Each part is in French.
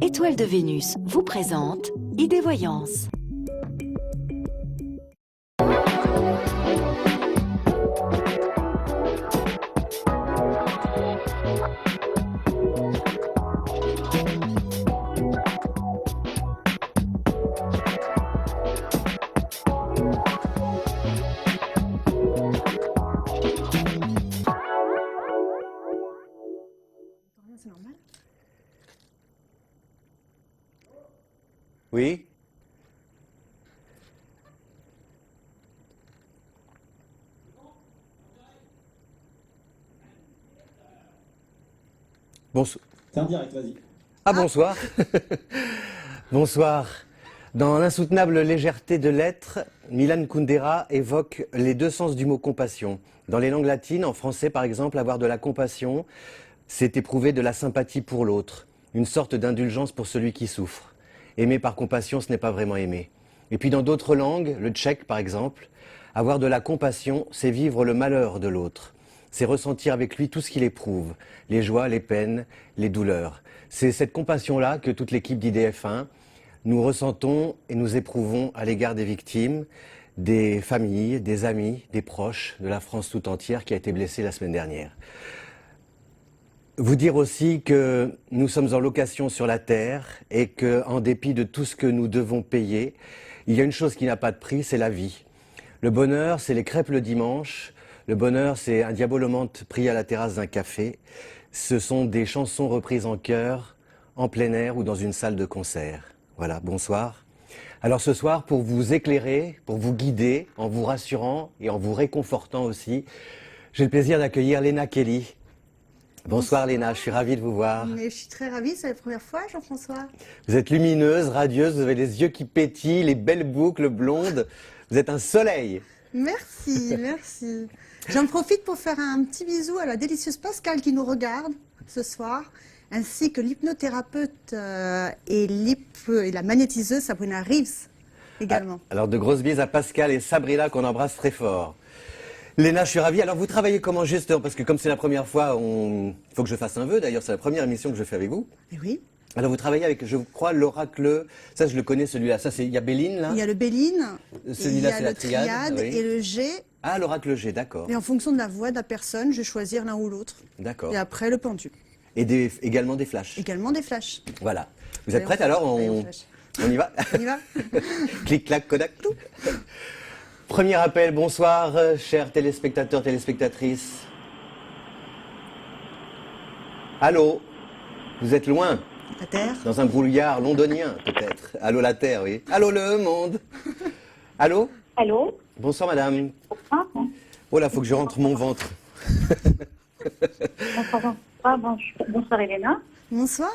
Étoile de Vénus vous présente Idée Voyance. C'est normal. Oui. Bonsoir. C'est en direct, vas-y. Ah, bonsoir. Bonsoir. Dans l'insoutenable légèreté de l'être, Milan Kundera évoque les deux sens du mot compassion. Dans les langues latines, en français par exemple, avoir de la compassion, c'est éprouver de la sympathie pour l'autre, une sorte d'indulgence pour celui qui souffre. Aimer par compassion, ce n'est pas vraiment aimer. Et puis dans d'autres langues, le tchèque par exemple, avoir de la compassion, c'est vivre le malheur de l'autre. C'est ressentir avec lui tout ce qu'il éprouve, les joies, les peines, les douleurs. C'est cette compassion-là que toute l'équipe d'IDF1, nous ressentons et nous éprouvons à l'égard des victimes, des familles, des amis, des proches de la France tout entière qui a été blessée la semaine dernière. Vous dire aussi que nous sommes en location sur la terre et qu'en dépit de tout ce que nous devons payer, il y a une chose qui n'a pas de prix, c'est la vie. Le bonheur, c'est les crêpes le dimanche. Le bonheur, c'est un diabolomante pris à la terrasse d'un café. Ce sont des chansons reprises en chœur, en plein air ou dans une salle de concert. Voilà, bonsoir. Alors ce soir, pour vous éclairer, pour vous guider, en vous rassurant et en vous réconfortant aussi, j'ai le plaisir d'accueillir Léna Kelly. Bonsoir Léna, je suis ravi de vous voir. Mais je suis très ravie, c'est la première fois, Jean-François. Vous êtes lumineuse, radieuse, vous avez les yeux qui pétillent, les belles boucles blondes. Vous êtes un soleil. Merci, merci. J'en profite pour faire un petit bisou à la délicieuse Pascale qui nous regarde ce soir, ainsi que l'hypnothérapeute et la magnétiseuse Sabrina Reeves également. Alors de grosses bises à Pascal et Sabrina qu'on embrasse très fort. Léna, je suis ravi. Alors vous travaillez comment justement? Parce que comme c'est la première fois, il faut que je fasse un vœu. D'ailleurs, c'est la première émission que je fais avec vous. Et oui. Alors vous travaillez avec, je crois, l'oracle. Ça, je le connais celui-là. Ça, il y a Béline là. Il y a le Béline, Celui-là, c'est la triade oui. et le G. Ah, l'oracle G, d'accord. Et en fonction de la voix de la personne, je vais choisir l'un ou l'autre. D'accord. Et après, le pendu. Et également des flashs. Également des flashs. Voilà. Vous êtes prête alors? On y va? On y va. Clic, clac, Kodak, tout. Premier appel, bonsoir, chers téléspectateurs, téléspectatrices. Allô? Vous êtes loin? La Terre. Dans un brouillard londonien, peut-être. Allô, la Terre, oui. Allô, le monde. Allô? Allô? Bonsoir, madame. Bonsoir. Oh là, faut que je rentre mon ventre. Bonsoir Elena. Bonsoir.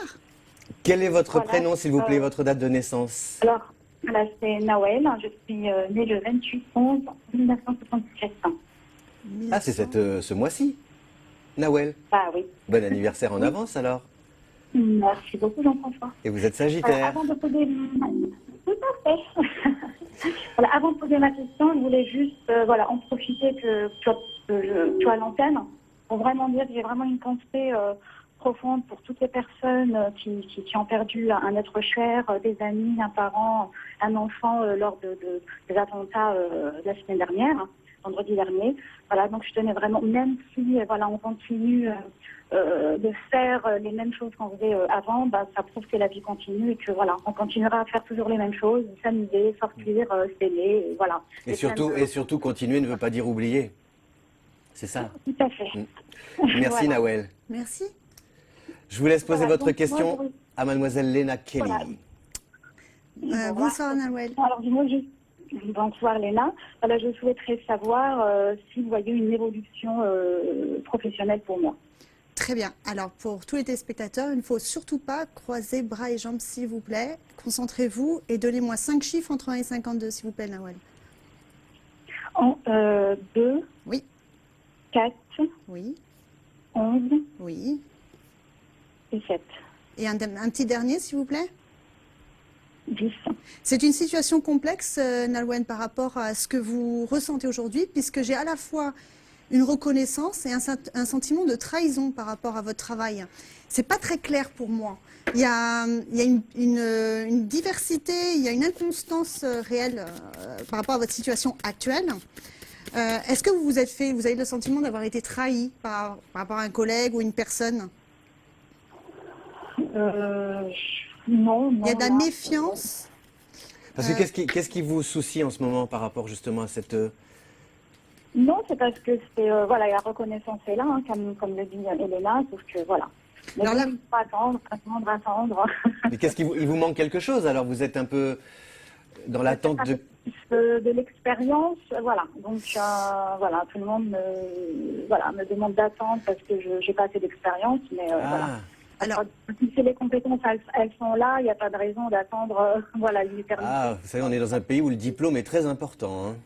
Quel est votre Voilà. prénom, s'il vous plaît, votre date de naissance? Alors, là, c'est Nawel. Je suis née le 28/11/1977. Ah, c'est ce mois-ci, Nawel. Ah oui. Bon anniversaire en avance, alors. Merci beaucoup, Jean-François. Et vous êtes Sagittaire. Avant de poser... Tout à fait. Voilà, avant de poser ma question, je voulais juste en profiter que tu as l'antenne pour vraiment dire que j'ai vraiment une pensée profonde pour toutes les personnes qui ont perdu un être cher, des amis, un parent, un enfant lors des attentats la semaine dernière, vendredi dernier. Voilà, donc je tenais vraiment, même si on continue de faire les mêmes choses qu'on faisait avant, ça prouve que la vie continue et que on continuera à faire toujours les mêmes choses, s'amuser, sortir, s'aimer, voilà. Et surtout, continuer ne veut pas dire oublier. C'est ça. Tout à fait. Merci Voilà. Nawel. Merci. Je vous laisse poser Voilà, votre donc, question moi, à mademoiselle Léna Kelly. Voilà. Bonsoir, Nawel. Alors, dis-moi juste. Bonsoir Léna. Voilà, je souhaiterais savoir si vous voyez une évolution professionnelle pour moi. Très bien. Alors, pour tous les téléspectateurs, il ne faut surtout pas croiser bras et jambes, s'il vous plaît. Concentrez-vous et donnez-moi 5 chiffres entre 1 et 52, s'il vous plaît, Nawel. 2, Oui. 4, Oui. 11 Oui. et 7. Et un petit dernier, s'il vous plaît. 10. C'est une situation complexe, Nalwen, par rapport à ce que vous ressentez aujourd'hui, puisque j'ai à la fois une reconnaissance et un sentiment de trahison par rapport à votre travail. C'est pas très clair pour moi. Il y a une diversité, il y a une inconstance réelle par rapport à votre situation actuelle. Est-ce que vous avez le sentiment d'avoir été trahi par rapport à un collègue ou une personne? Non. Il y a de la méfiance. Parce que qu'est-ce qui vous soucie en ce moment par rapport justement à cette... Non, c'est parce que voilà, la reconnaissance est là, hein, comme le dit Elena, sauf que voilà. Mais Alors là- il faut attendre. Mais il vous manque quelque chose, alors vous êtes un peu dans l'attente de... De l'expérience, voilà. Donc voilà, tout le monde me demande d'attendre parce que je n'ai pas assez d'expérience, mais voilà. Alors, Si c'est les compétences, elles sont là, il n'y a pas de raison d'attendre voilà, une éternité. Ah, vous savez, on est dans un pays où le diplôme est très important. Hein.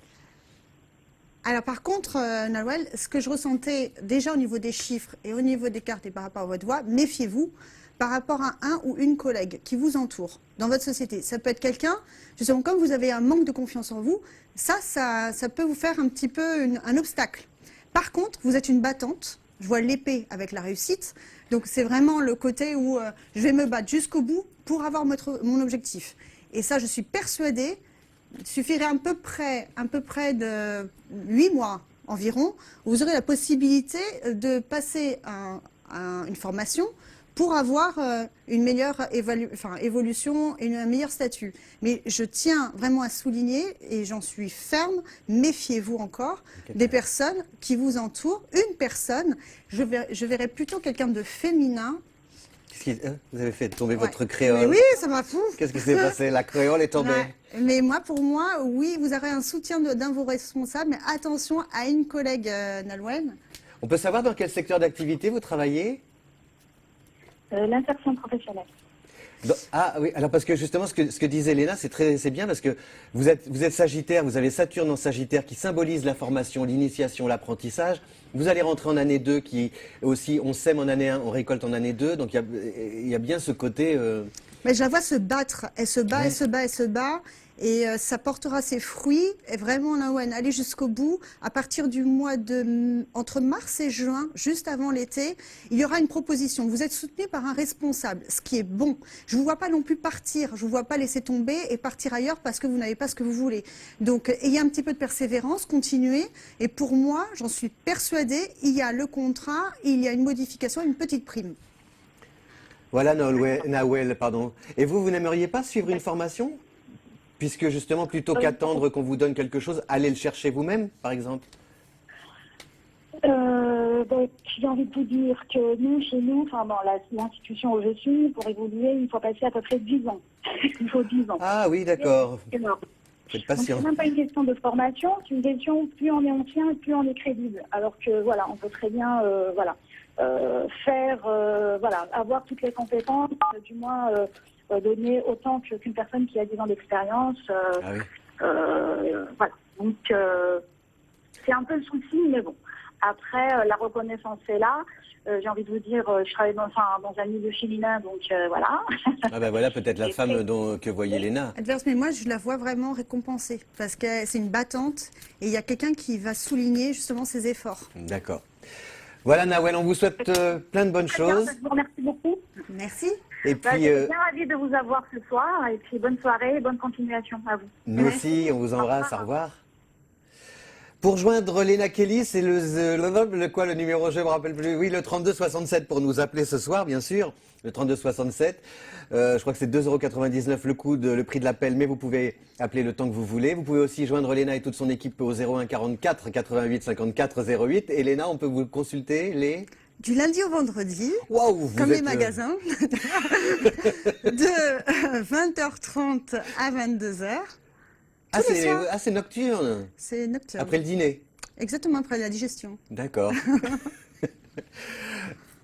Alors par contre, Nawel, ce que je ressentais déjà au niveau des chiffres et au niveau des cartes et par rapport à votre voix, méfiez-vous par rapport à un ou une collègue qui vous entoure dans votre société. Ça peut être quelqu'un, justement, comme vous avez un manque de confiance en vous, ça peut vous faire un petit peu un obstacle. Par contre, vous êtes une battante, je vois l'épée avec la réussite, donc c'est vraiment le côté où je vais me battre jusqu'au bout pour avoir mon objectif. Et ça, je suis persuadée, il suffirait à peu près de 8 mois environ, où vous aurez la possibilité de passer une formation pour avoir une meilleure évolution et un meilleur statut. Mais je tiens vraiment à souligner, et j'en suis ferme, méfiez-vous encore des personnes qui vous entourent. Une personne, je verrais plutôt quelqu'un de féminin. Vous avez fait tomber Ouais. votre créole. Mais oui, ça m'a fou. Qu'est-ce qui s'est passé? La créole est tombée. Ouais. Mais pour moi, oui, vous aurez un soutien d'un de vos responsables, mais attention à une collègue, Nalwen. On peut savoir dans quel secteur d'activité vous travaillez? L'insertion professionnelle. Ah oui, alors parce que justement ce que disait Léna, c'est bien parce que vous êtes Sagittaire, vous avez Saturne en Sagittaire qui symbolise la formation, l'initiation, l'apprentissage. Vous allez rentrer en année 2 qui aussi, on sème en année 1, on récolte en année 2, donc il y a bien ce côté... Mais je la vois se battre. Elle se bat, Ouais. elle se bat, elle se bat. Et ça portera ses fruits. Et vraiment, Nalwen, allez jusqu'au bout. À partir du mois entre mars et juin, juste avant l'été, il y aura une proposition. Vous êtes soutenu par un responsable, ce qui est bon. Je ne vous vois pas non plus partir. Je ne vous vois pas laisser tomber et partir ailleurs parce que vous n'avez pas ce que vous voulez. Donc, ayez un petit peu de persévérance, continuez. Et pour moi, j'en suis persuadée, il y a le contrat, il y a une modification, une petite prime. Voilà, Nawel, pardon. Et vous n'aimeriez pas suivre une formation? Puisque justement, plutôt qu'attendre qu'on vous donne quelque chose, allez le chercher vous-même, par exemple. J'ai envie de vous dire que nous, chez nous, enfin dans l'institution où je suis, pour évoluer, il faut passer à peu près 10 ans. Il faut 10 ans. Ah oui, d'accord. C'est énorme. Faites Donc patient. c'est même pas une question de formation, c'est une question plus on est ancien, plus on est crédible. Alors que voilà, on peut très bien avoir toutes les compétences, du moins donner autant qu'une personne qui a 10 ans d'expérience. Ah oui. Voilà. Donc c'est un peu le souci, mais bon. Après, la reconnaissance est là. J'ai envie de vous dire, je travaille dans un milieu féminin, donc voilà. Ah ben voilà, peut-être la femme que voyait Léna. Adverse, mais moi je la vois vraiment récompensée parce que c'est une battante et il y a quelqu'un qui va souligner justement ses efforts. D'accord. Voilà, Nawel, on vous souhaite plein de bonnes Très bien, choses. je vous remercie beaucoup. Merci. Et Bah, puis, j'étais bien ravie de vous avoir ce soir. Et puis, bonne soirée, bonne continuation à vous. nous aussi, on vous embrasse. Au revoir. Pour joindre Léna Kelly, c'est le numéro, je ne me rappelle plus. Oui, le 3267 pour nous appeler ce soir, bien sûr. Le 3267. Je crois que c'est 2,99 € le prix de l'appel, mais vous pouvez appeler le temps que vous voulez. Vous pouvez aussi joindre Léna et toute son équipe au 01 44 88 54 08. Et Léna, on peut vous consulter Du lundi au vendredi, Waouh, vous comme les êtes, magasins, de 20h30 à 22h. Tous les soirs. c'est nocturne. C'est nocturne. Après le dîner. Exactement, après la digestion. D'accord.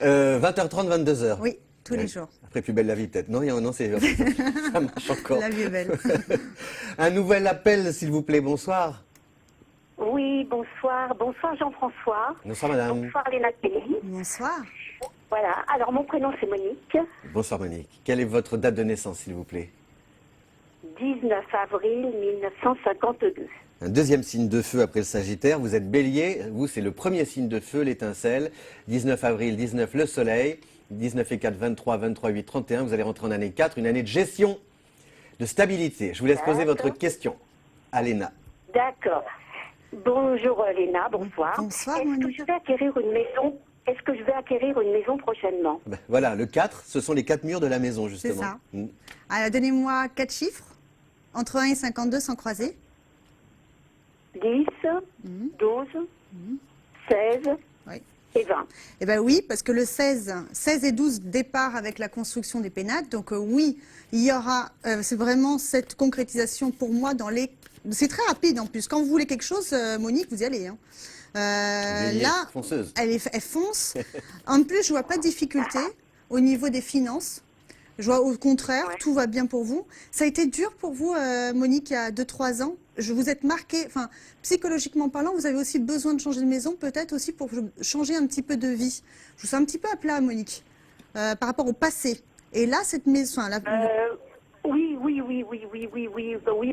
20h30, 22h. Oui, tous les jours. Après, plus belle la vie, peut-être. Non, ça marche encore. La vie est belle. Un nouvel appel, s'il vous plaît. Bonsoir. Oui, bonsoir. Bonsoir Jean-François. Bonsoir, madame. Bonsoir Léna Kelly. Bonsoir. Voilà. Alors, mon prénom, c'est Monique. Bonsoir, Monique. Quelle est votre date de naissance, s'il vous plaît? 19 avril 1952. Un deuxième signe de feu après le Sagittaire, vous êtes Bélier, vous c'est le premier signe de feu, l'étincelle. 19 avril, 19 le soleil, 19 et 4, 23, 23, 8, 31, vous allez rentrer en année 4, une année de gestion, de stabilité. Je vous laisse poser votre question à Léna. D'accord. Bonjour Léna, bonsoir. Bonsoir, Est-ce que Monique. je vais acquérir une maison? Est-ce que je vais acquérir une maison prochainement? Ben, voilà, le 4, ce sont les 4 murs de la maison justement. C'est ça. Mm. Alors, donnez-moi 4 chiffres, entre 1 et 52 sans croiser. 10, 12, 16 Oui. et 20. Eh bien oui, parce que le 16 et 12 départ avec la construction des pénates. Donc oui, il y aura, c'est vraiment cette concrétisation pour moi dans les... C'est très rapide en plus. Quand vous voulez quelque chose, Monique, vous y allez. Hein. Bélier, Là, fonceuse. elle fonce. En plus, je vois pas de difficulté au niveau des finances. Je vois au contraire, tout va bien pour vous. Ça a été dur pour vous, Monique, il y a 2-3 ans. Vous êtes marquée, enfin, psychologiquement parlant, vous avez aussi besoin de changer de maison, peut-être aussi pour changer un petit peu de vie. Je vous sens un petit peu à plat, Monique, par rapport au passé. Et là, cette maison, Oui,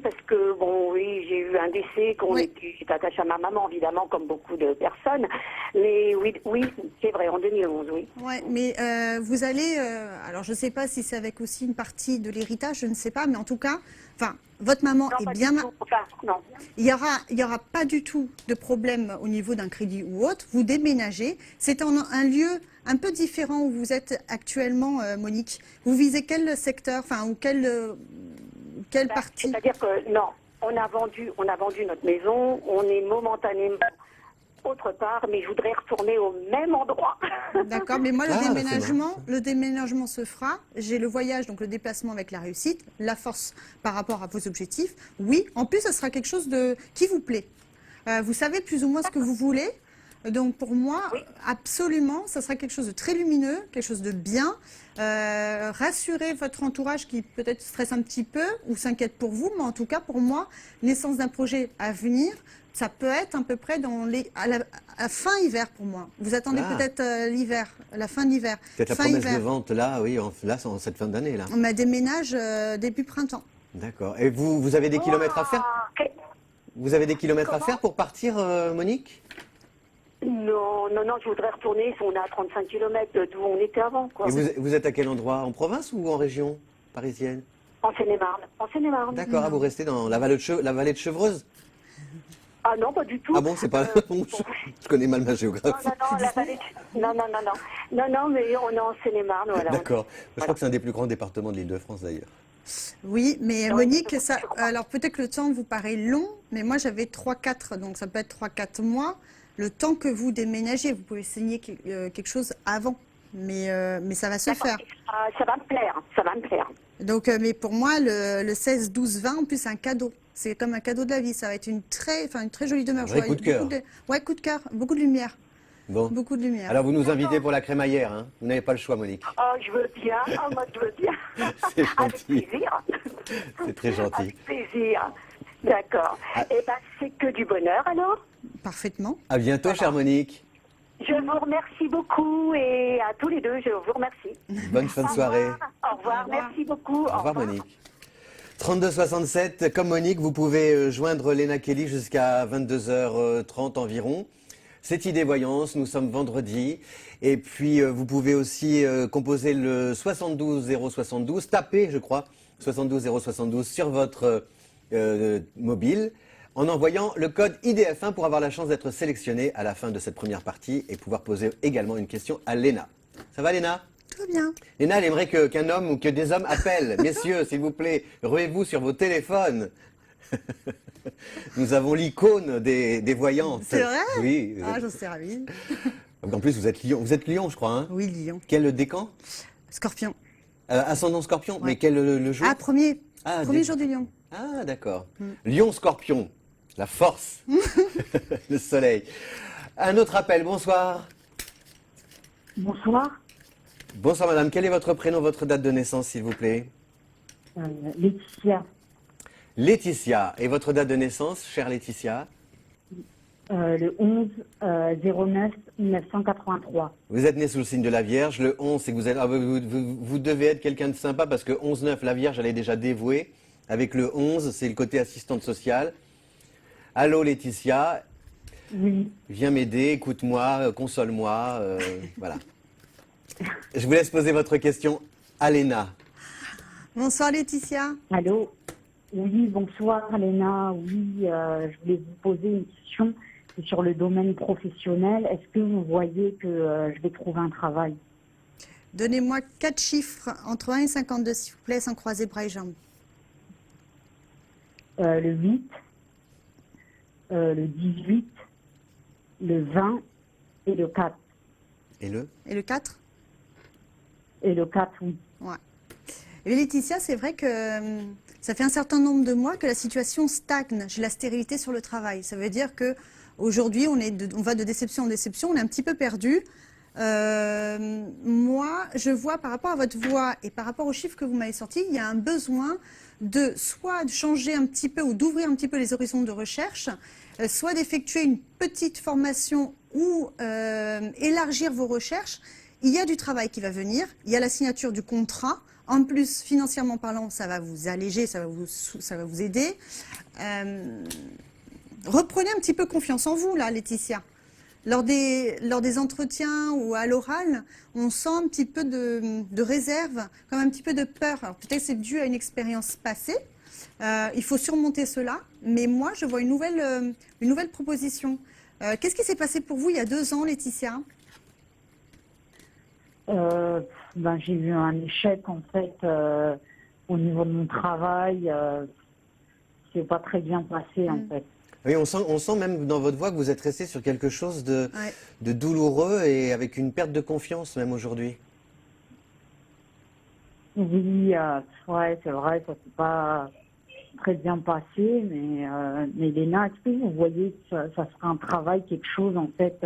parce que, bon, oui, j'ai eu un décès, Oui. j'étais attachée à ma maman, évidemment, comme beaucoup de personnes. Mais oui, c'est vrai, en 2011, oui. ouais, mais vous allez, alors je ne sais pas si c'est avec aussi une partie de l'héritage, je ne sais pas, mais en tout cas, enfin, votre maman Non, est pas bien... du tout. Enfin, non. Il y aura pas du tout de problème au niveau d'un crédit ou autre. Vous déménagez. C'est un lieu un peu différent où vous êtes actuellement, Monique. Vous visez quel secteur, enfin, ou quelle partie? C'est-à-dire que, non, on a vendu notre maison, on est momentanément autre part, mais je voudrais retourner au même endroit. D'accord, mais moi, Ah, le déménagement se fera. J'ai le voyage, donc le déplacement avec la réussite, la force par rapport à vos objectifs. Oui, en plus, ça sera quelque chose qui vous plaît. Vous savez plus ou moins ce que vous voulez. Donc, pour moi, absolument, ça sera quelque chose de très lumineux, quelque chose de bien. Rassurez votre entourage qui peut-être stresse un petit peu ou s'inquiète pour vous, mais en tout cas, pour moi, naissance d'un projet à venir, ça peut être à peu près à fin hiver pour moi. Vous attendez peut-être l'hiver, la fin de l'hiver. Peut-être la Fin promesse hiver. de vente là, oui, en cette fin d'année là. On m'a déménage début printemps. D'accord. Et vous avez des kilomètres à faire? Ah, Vous avez des kilomètres à Comment faire pour partir, Monique? non, je voudrais retourner, on est à 35 km d'où on était avant, quoi. Et vous êtes à quel endroit? En province ou en région parisienne? En Seine-et-Marne. D'accord, vous restez dans la vallée de Chevreuse? Ah non, pas du tout. Ah bon, c'est pas... je connais mal ma géographie. Non, la vallée de... Non, mais on est en Seine-et-Marne, voilà. D'accord. Je crois que c'est un des plus grands départements de l'Île-de-France d'ailleurs. Oui, mais Non, Monique, c'est ça, sûrement. alors peut-être que le temps vous paraît long, mais moi j'avais 3-4, donc ça peut être 3-4 mois. Le temps que vous déménagez, vous pouvez signer quelque chose avant, mais ça va se faire. Ah, ça va me plaire. Donc, mais pour moi, le 16, 12, 20, en plus, c'est un cadeau. C'est comme un cadeau de la vie. Ça va être une très jolie demeure. Vrai coup de cœur. Ouais, coup de cœur. Beaucoup de lumière. Bon. Beaucoup de lumière. Alors vous nous invitez pour la crémaillère, hein? Vous n'avez pas le choix, Monique. Oh, je veux bien. Oh, moi, je veux bien. C'est Avec gentil. plaisir. C'est très gentil. Avec plaisir. D'accord. Ah. Eh ben, c'est que du bonheur, alors. Parfaitement. À bientôt, chère Monique. Je vous remercie beaucoup et à tous les deux, je vous remercie. Bonne fin de soirée. Au revoir, merci beaucoup. Au revoir, Monique. 3267, comme Monique, vous pouvez joindre Léna Kelly jusqu'à 22h30 environ. C'est Idée Voyance, nous sommes vendredi. Et puis, vous pouvez aussi composer le 72 072, taper, je crois, 72 072 sur votre mobile, en envoyant le code IDF1 pour avoir la chance d'être sélectionné à la fin de cette première partie et pouvoir poser également une question à Léna. Ça va, Léna? Tout bien. Léna, elle aimerait qu'un homme ou que des hommes appellent. Messieurs, s'il vous plaît, ruez-vous sur vos téléphones. Nous avons l'icône des voyantes. C'est vrai? Oui. Ah, j'en suis ravie. En plus, vous êtes Lion. Vous êtes Lion, je crois. Hein? Oui, Lion. Quel décan? Scorpion. Ascendant Scorpion. Ouais. Mais quel le jour? Ah, premier des- jour du Lion. Ah, d'accord. Lion Scorpion. La force. Le soleil. Un autre appel. Bonsoir. Bonsoir, Bonsoir, madame. Quel est votre prénom, votre date de naissance, s'il vous plaît? Laetitia, Laetitia. Et votre date de naissance, chère Laetitia? le 11 09 1983. Vous êtes né sous le signe de la Vierge. Le 11, c'est que vous devez être quelqu'un de sympa parce que 11-9, la Vierge, elle est déjà dévouée. Avec le 11, c'est le côté assistante sociale. Allô Laetitia, Oui. viens m'aider, écoute-moi, console-moi, voilà. Je vous laisse poser votre question à Léna. Bonsoir Laetitia. Allô. Oui, bonsoir Léna. Oui, je voulais vous poser une question sur le domaine professionnel. Est-ce que vous voyez que je vais trouver un travail? Donnez-moi 4 chiffres entre 1 et 52, s'il vous plaît, sans croiser bras et jambes. Le 8, le 18, le 20 et le 4. Et le Et le 4? Et le 4, oui. Ouais. Et Laetitia, c'est vrai que ça fait un certain nombre de mois que la situation stagne. J'ai la stérilité sur le travail. Ça veut dire que aujourd'hui, on va de déception en déception. On est un petit peu perdu. Moi, je vois par rapport à votre voix et par rapport aux chiffres que vous m'avez sortis, il y a un besoin de soit de changer un petit peu ou d'ouvrir un petit peu les horizons de recherche, soit d'effectuer une petite formation ou élargir vos recherches. Il y a du travail qui va venir, il y a la signature du contrat. En plus, financièrement parlant, ça va vous alléger, ça va vous aider. Reprenez un petit peu confiance en vous, là, Laetitia. Lors des entretiens ou à l'oral, on sent un petit peu de réserve, comme un petit peu de peur. Alors peut-être c'est dû à une expérience passée. Il faut surmonter cela. Mais moi, je vois une nouvelle proposition. Qu'est-ce qui s'est passé pour vous il y a 2 ans, Laetitia? J'ai eu un échec en fait au niveau de mon travail. C'est pas très bien passé en fait. Oui, on sent même dans votre voix que vous êtes resté sur quelque chose de Ouais. douloureux et avec une perte de confiance même aujourd'hui. Oui, ouais, c'est vrai, ça s'est pas très bien passé, mais Léna, est-ce que vous voyez que ça sera un travail, quelque chose en fait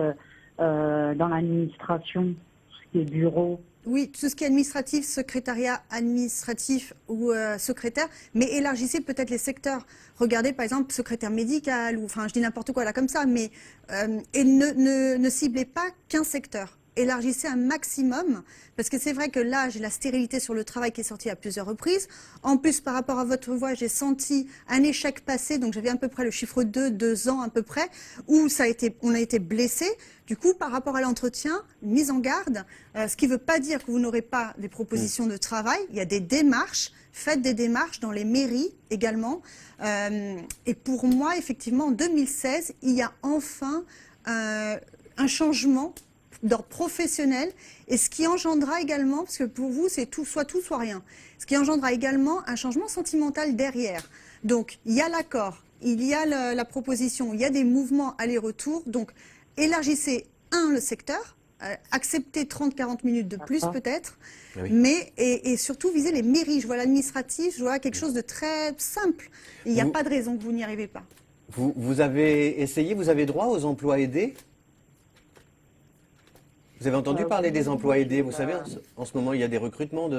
dans l'administration, tout ce qui est bureau? Oui, tout ce qui est administratif, secrétariat administratif ou secrétaire, mais élargissez peut-être les secteurs. Regardez par exemple secrétaire médical, ou enfin je dis n'importe quoi là comme ça, mais et ne ciblez pas qu'un secteur. Élargissez un maximum, parce que c'est vrai que là, j'ai la stérilité sur le travail qui est sortie à plusieurs reprises. En plus, par rapport à votre voix, j'ai senti un échec passé, donc j'avais à peu près le chiffre 2 ans à peu près, où on a été blessé. Du coup, par rapport à l'entretien, mise en garde, ce qui ne veut pas dire que vous n'aurez pas des propositions de travail. Il y a des démarches, faites des démarches dans les mairies également. Et pour moi, effectivement, en 2016, il y a enfin un changement d'ordre professionnel, et ce qui engendra également, parce que pour vous c'est tout, soit rien, ce qui engendra également un changement sentimental derrière. Donc il y a l'accord, il y a la proposition, il y a des mouvements aller-retour, donc élargissez le secteur, acceptez 30-40 minutes de plus peut-être, Oui. mais et surtout visez les mairies. Je vois l'administratif, je vois quelque chose de très simple. Il n'y a pas de raison que vous n'y arrivez pas. Vous avez essayé, vous avez droit aux emplois aidés? Vous avez entendu parler des emplois aidés? Vous savez, en ce moment, il y a des recrutements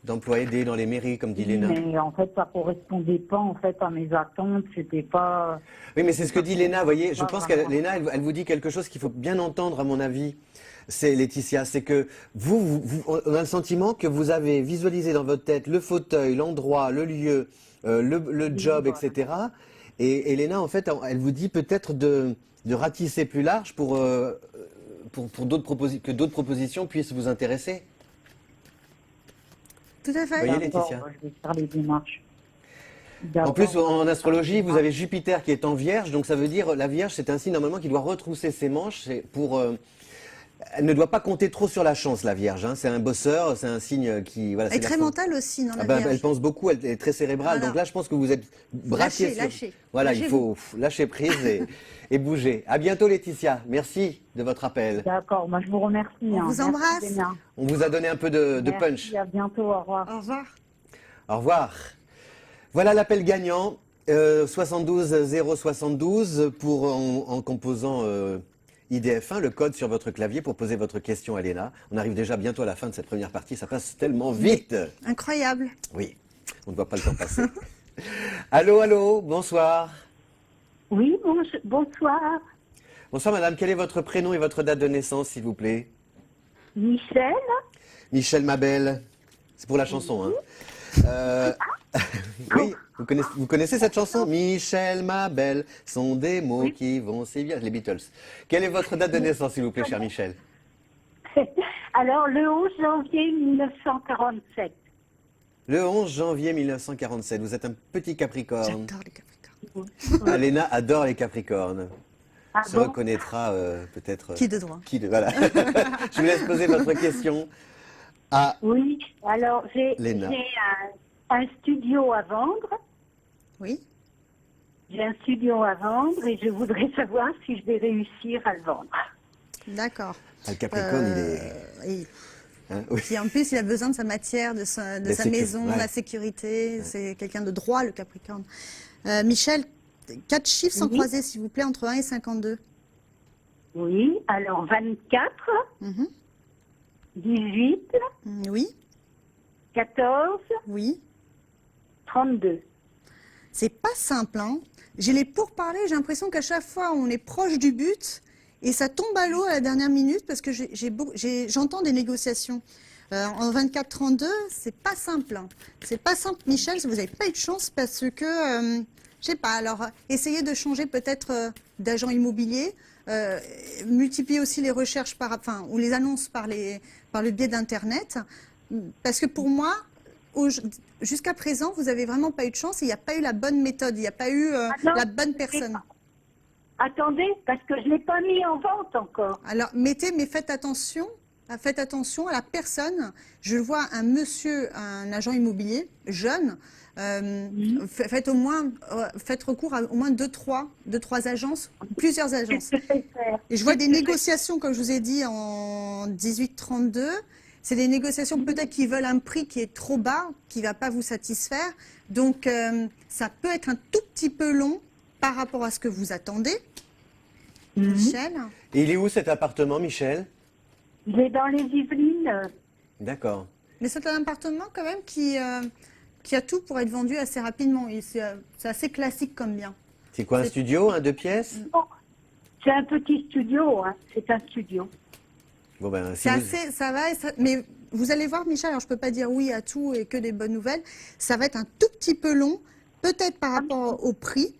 d'emplois aidés dans les mairies, comme dit Léna. Mais en fait, ça correspondait pas en fait à mes attentes. C'était pas. Oui, mais c'est ce que dit Léna, vous voyez. Je Pas pense que vraiment. Léna, elle vous dit quelque chose qu'il faut bien entendre, à mon avis. C'est Laetitia, c'est que on a le sentiment que vous avez visualisé dans votre tête le fauteuil, l'endroit, le lieu, le job, voilà. etc. Et Léna, en fait, elle vous dit peut-être de ratisser plus large pour que d'autres propositions puissent vous intéresser. Tout à fait. Voyez, D'accord, Laetitia. je vais faire les démarches. En plus, en astrologie, vous avez Jupiter qui est en Vierge, donc ça veut dire, la Vierge, c'est un signe normalement qui doit retrousser ses manches. Elle ne doit pas compter trop sur la chance, la Vierge. Hein. C'est un bosseur, c'est un signe qui... Voilà, Elle est très mentale aussi, non, la Elle Vierge. pense beaucoup, elle est très cérébrale. Voilà. Donc là, je pense que vous êtes braqué Lâchez. Voilà, il Lâchez-vous. faut lâcher prise et bouger. À bientôt, Laetitia. Merci de votre appel. D'accord, moi je vous remercie. On vous Merci, embrasse. Léna. On vous a donné un peu de Merci, punch. à bientôt, au revoir. Au revoir. Au revoir. Voilà l'appel gagnant, 72 072 en composant IDF1, le code sur votre clavier pour poser votre question à Léna. On arrive déjà bientôt à la fin de cette première partie, ça passe tellement vite. Incroyable. Oui, on ne voit pas le temps passer. Allô, bonsoir. Oui, bonsoir. Bonsoir madame, quel est votre prénom et votre date de naissance s'il vous plaît? Michel. Michel ma belle, c'est pour la chanson. Hein. Oui, vous connaissez cette chanson? Michel, ma belle, sont des mots qui vont si bien. Les Beatles. Quelle est votre date de naissance, s'il vous plaît, cher Michel? Alors, le 11 janvier 1947. Le 11 janvier 1947. Vous êtes un petit Capricorne. J'adore les Capricornes. Léna adore les Capricornes. Ah Se bon? reconnaîtra peut-être. Qui de droit? Voilà. Je vous laisse poser votre question à Oui, alors j'ai Léna. un studio à vendre. Oui. J'ai un studio à vendre et je voudrais savoir si je vais réussir à le vendre. D'accord. Ah, le Capricorne, il est. Et Hein, oui. puis en plus, il a besoin de sa matière, de sa maison, ouais. la sécurité. C'est quelqu'un de droit, le Capricorne. Michel, 4 chiffres sans Oui. croiser, s'il vous plaît, entre 1 et 52. Oui, alors 24, Mhm. 18, Oui, 14, oui. 32. C'est pas simple, hein. J'ai les pourparlers, j'ai l'impression qu'à chaque fois, on est proche du but et ça tombe à l'eau à la dernière minute parce que j'entends des négociations. En 24-32, c'est pas simple, hein. C'est pas simple, Michel, vous n'avez pas eu de chance parce que, je sais pas, alors essayez de changer peut-être d'agent immobilier, multiplier aussi les recherches ou les annonces par le biais d'Internet, parce que pour moi, jusqu'à présent, vous avez vraiment pas eu de chance, il n'y a pas eu la bonne méthode, il n'y a pas eu non, la bonne personne. Attendez, parce que je ne l'ai pas mis en vente encore. Alors, mais faites attention à la personne. Je vois un monsieur, un agent immobilier, jeune. Faites recours à au moins deux, trois agences, plusieurs agences. Qu'est-ce que je vais faire? Et je vois des négociations, comme je vous ai dit, en 18-32. C'est des négociations peut-être qui veulent un prix qui est trop bas, qui ne va pas vous satisfaire. Donc, ça peut être un tout petit peu long par rapport à ce que vous attendez. Michel? Et il est où cet appartement, Michel? Il est dans les Yvelines. D'accord. Mais c'est un appartement quand même qui a tout pour être vendu assez rapidement. Et c'est assez classique comme bien. C'est quoi, un studio, un 2 pièces? Bon, c'est un petit studio, hein. C'est un studio. Bon ben, si C'est vous- assez, ça va, mais vous allez voir, Michel, alors je ne peux pas dire oui à tout et que des bonnes nouvelles. Ça va être un tout petit peu long, peut-être par rapport au prix,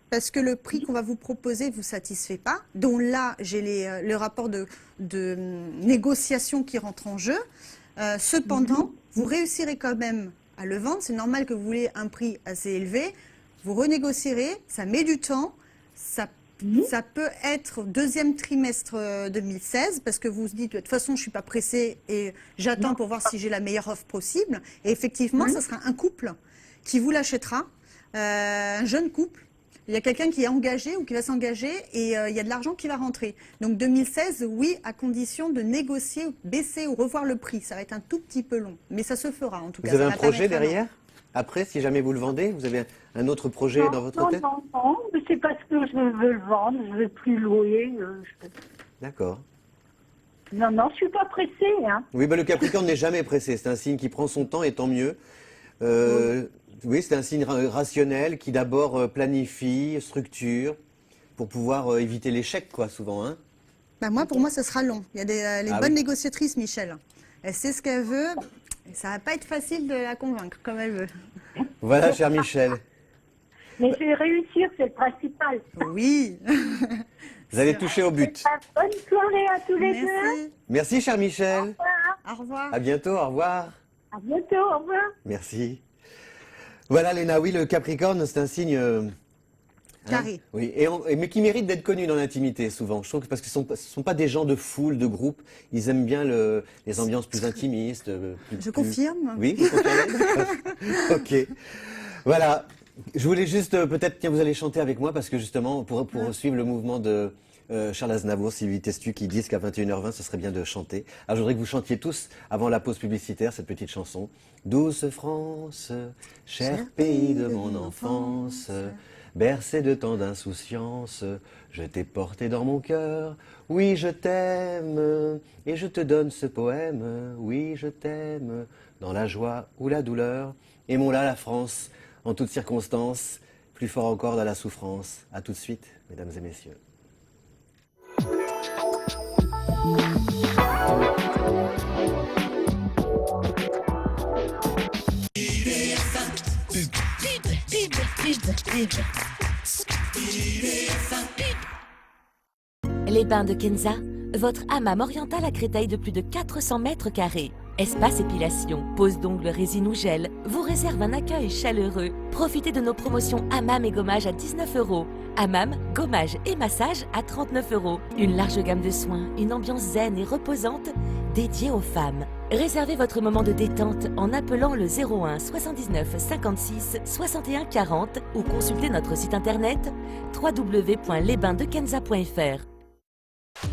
parce que le prix qu'on va vous proposer ne vous satisfait pas. Donc là, j'ai le rapport de négociation qui rentre en jeu. Cependant, vous réussirez quand même à le vendre. C'est normal que vous voulez un prix assez élevé. Vous renégocierez, ça met du temps. Ça peut être deuxième trimestre 2016 parce que vous vous dites de toute façon je suis pas pressée et j'attends pour voir si j'ai la meilleure offre possible. Et effectivement, ça sera un couple qui vous l'achètera, un jeune couple. Il y a quelqu'un qui est engagé ou qui va s'engager et il y a de l'argent qui va rentrer. Donc 2016, oui, à condition de négocier, baisser ou revoir le prix. Ça va être un tout petit peu long, mais ça se fera en tout cas. Vous avez Ça un va pas projet mettre un an. derrière? Après, si jamais vous le vendez, vous avez un autre projet dans votre tête? Non, mais c'est parce que je veux le vendre, je ne veux plus louer. D'accord. Non, je suis pas pressée, hein. Oui, bah, le Capricorne n'est jamais pressé. C'est un signe qui prend son temps et tant mieux. Oui, c'est un signe rationnel qui d'abord planifie, structure, pour pouvoir éviter l'échec, quoi, souvent. Hein. Bah, pour moi, ça sera long. Il y a les Ah bonnes oui. négociatrices, Michel. Elle sait ce qu'elle veut. Et ça va pas être facile de la convaincre comme elle veut. Voilà, cher Michel. Mais je vais réussir, c'est le principal. Oui. Vous allez toucher au but. Bonne soirée à tous les deux. Merci. Merci, cher Michel. Au revoir. À bientôt, au revoir. À bientôt, au revoir. Merci. Voilà, Léna, oui, le Capricorne, c'est un signe... Carré. Oui, mais qui mérite d'être connu dans l'intimité, souvent. Je trouve que parce que ce ne sont pas des gens de foule, de groupe. Ils aiment bien les ambiances plus intimistes. Je confirme. Oui, vous confirmez. Ok. Voilà. Je voulais juste, peut-être, tiens, vous allez chanter avec moi, parce que justement, pour suivre le mouvement de Charles Aznavour, Sylvie Testu, qui disent qu'à 21h20, ce serait bien de chanter. Alors, je voudrais que vous chantiez tous, avant la pause publicitaire, cette petite chanson. Douce France, cher pays de mon enfance, bercé de tant d'insouciance, je t'ai porté dans mon cœur. Oui, je t'aime, et je te donne ce poème. Oui, je t'aime, dans la joie ou la douleur. Aimons-la, la France, en toutes circonstances, plus fort encore dans la souffrance. À tout de suite, mesdames et messieurs. Les bains de Kenza, votre hammam oriental à Créteil de plus de 400 mètres carrés. Espace épilation, pose d'ongles résine ou gel, vous réserve un accueil chaleureux. Profitez de nos promotions hammam et gommage à 19 €. Hammam, gommage et massage à 39 €. Une large gamme de soins, une ambiance zen et reposante dédiée aux femmes. Réservez votre moment de détente en appelant le 01 79 56 61 40 ou consultez notre site internet www.lesbaindekenza.fr.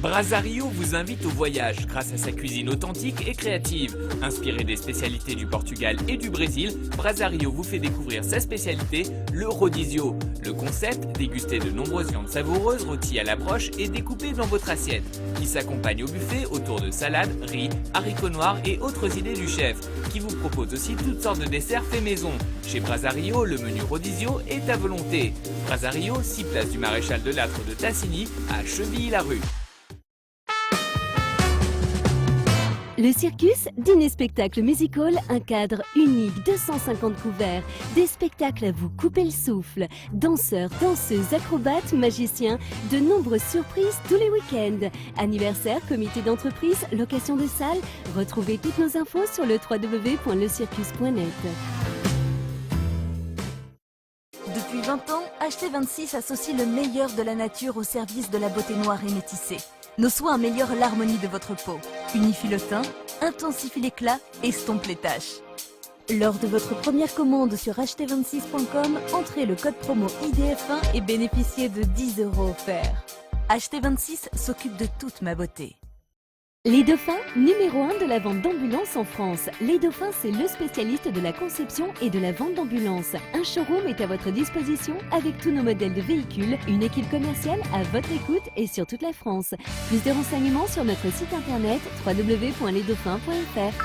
Brasario vous invite au voyage grâce à sa cuisine authentique et créative. Inspiré des spécialités du Portugal et du Brésil, Brasario vous fait découvrir sa spécialité, le rodizio. Le concept, déguster de nombreuses viandes savoureuses rôties à la broche et découpées dans votre assiette, qui s'accompagne au buffet autour de salades, riz, haricots noirs et autres idées du chef, qui vous propose aussi toutes sortes de desserts faits maison. Chez Brasario, le menu rodizio est à volonté. Brasario, 6 places du Maréchal de Lattre de Tassigny à Chevilly-la-Rue. Le Circus, dîner-spectacle musical, un cadre unique, 250 couverts, des spectacles à vous couper le souffle, danseurs, danseuses, acrobates, magiciens, de nombreuses surprises tous les week-ends. Anniversaire, comité d'entreprise, location de salle, retrouvez toutes nos infos sur le www.lecircus.net. Depuis 20 ans, HT26 associe le meilleur de la nature au service de la beauté noire et métissée. Nos soins améliorent l'harmonie de votre peau, unifient le teint, intensifient l'éclat, estompent les taches. Lors de votre première commande sur ht26.com, entrez le code promo IDF1 et bénéficiez de 10 € offerts. HT26 s'occupe de toute ma beauté. Les Dauphins, numéro 1 de la vente d'ambulances en France. Les Dauphins, c'est le spécialiste de la conception et de la vente d'ambulances. Un showroom est à votre disposition avec tous nos modèles de véhicules, une équipe commerciale à votre écoute et sur toute la France. Plus de renseignements sur notre site internet www.lesdauphins.fr.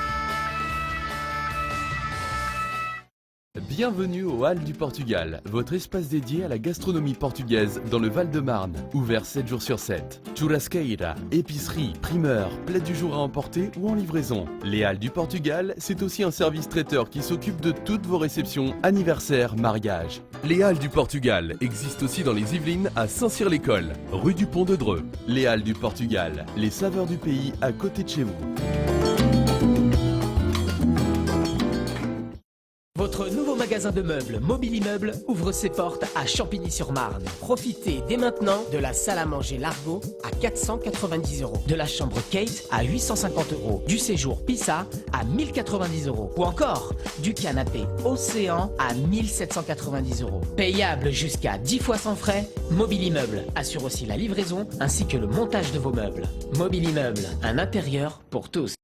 Bienvenue aux Halles du Portugal, votre espace dédié à la gastronomie portugaise dans le Val-de-Marne, ouvert 7 jours sur 7. Churrasqueira, épicerie, primeur, plats du jour à emporter ou en livraison. Les Halles du Portugal, c'est aussi un service traiteur qui s'occupe de toutes vos réceptions, anniversaires, mariages. Les Halles du Portugal existent aussi dans les Yvelines à Saint-Cyr-l'École, rue du Pont de Dreux. Les Halles du Portugal, les saveurs du pays à côté de chez vous. Votre nouveau magasin de meubles Mobile Immeuble ouvre ses portes à Champigny-sur-Marne. Profitez dès maintenant de la salle à manger Largo à 490 €, de la chambre Kate à 850 €, du séjour Pissa à 1090 € ou encore du canapé Océan à 1790 €. Payable jusqu'à 10 fois sans frais, Mobile Immeuble assure aussi la livraison ainsi que le montage de vos meubles. Mobile Immeuble, un intérieur pour tous.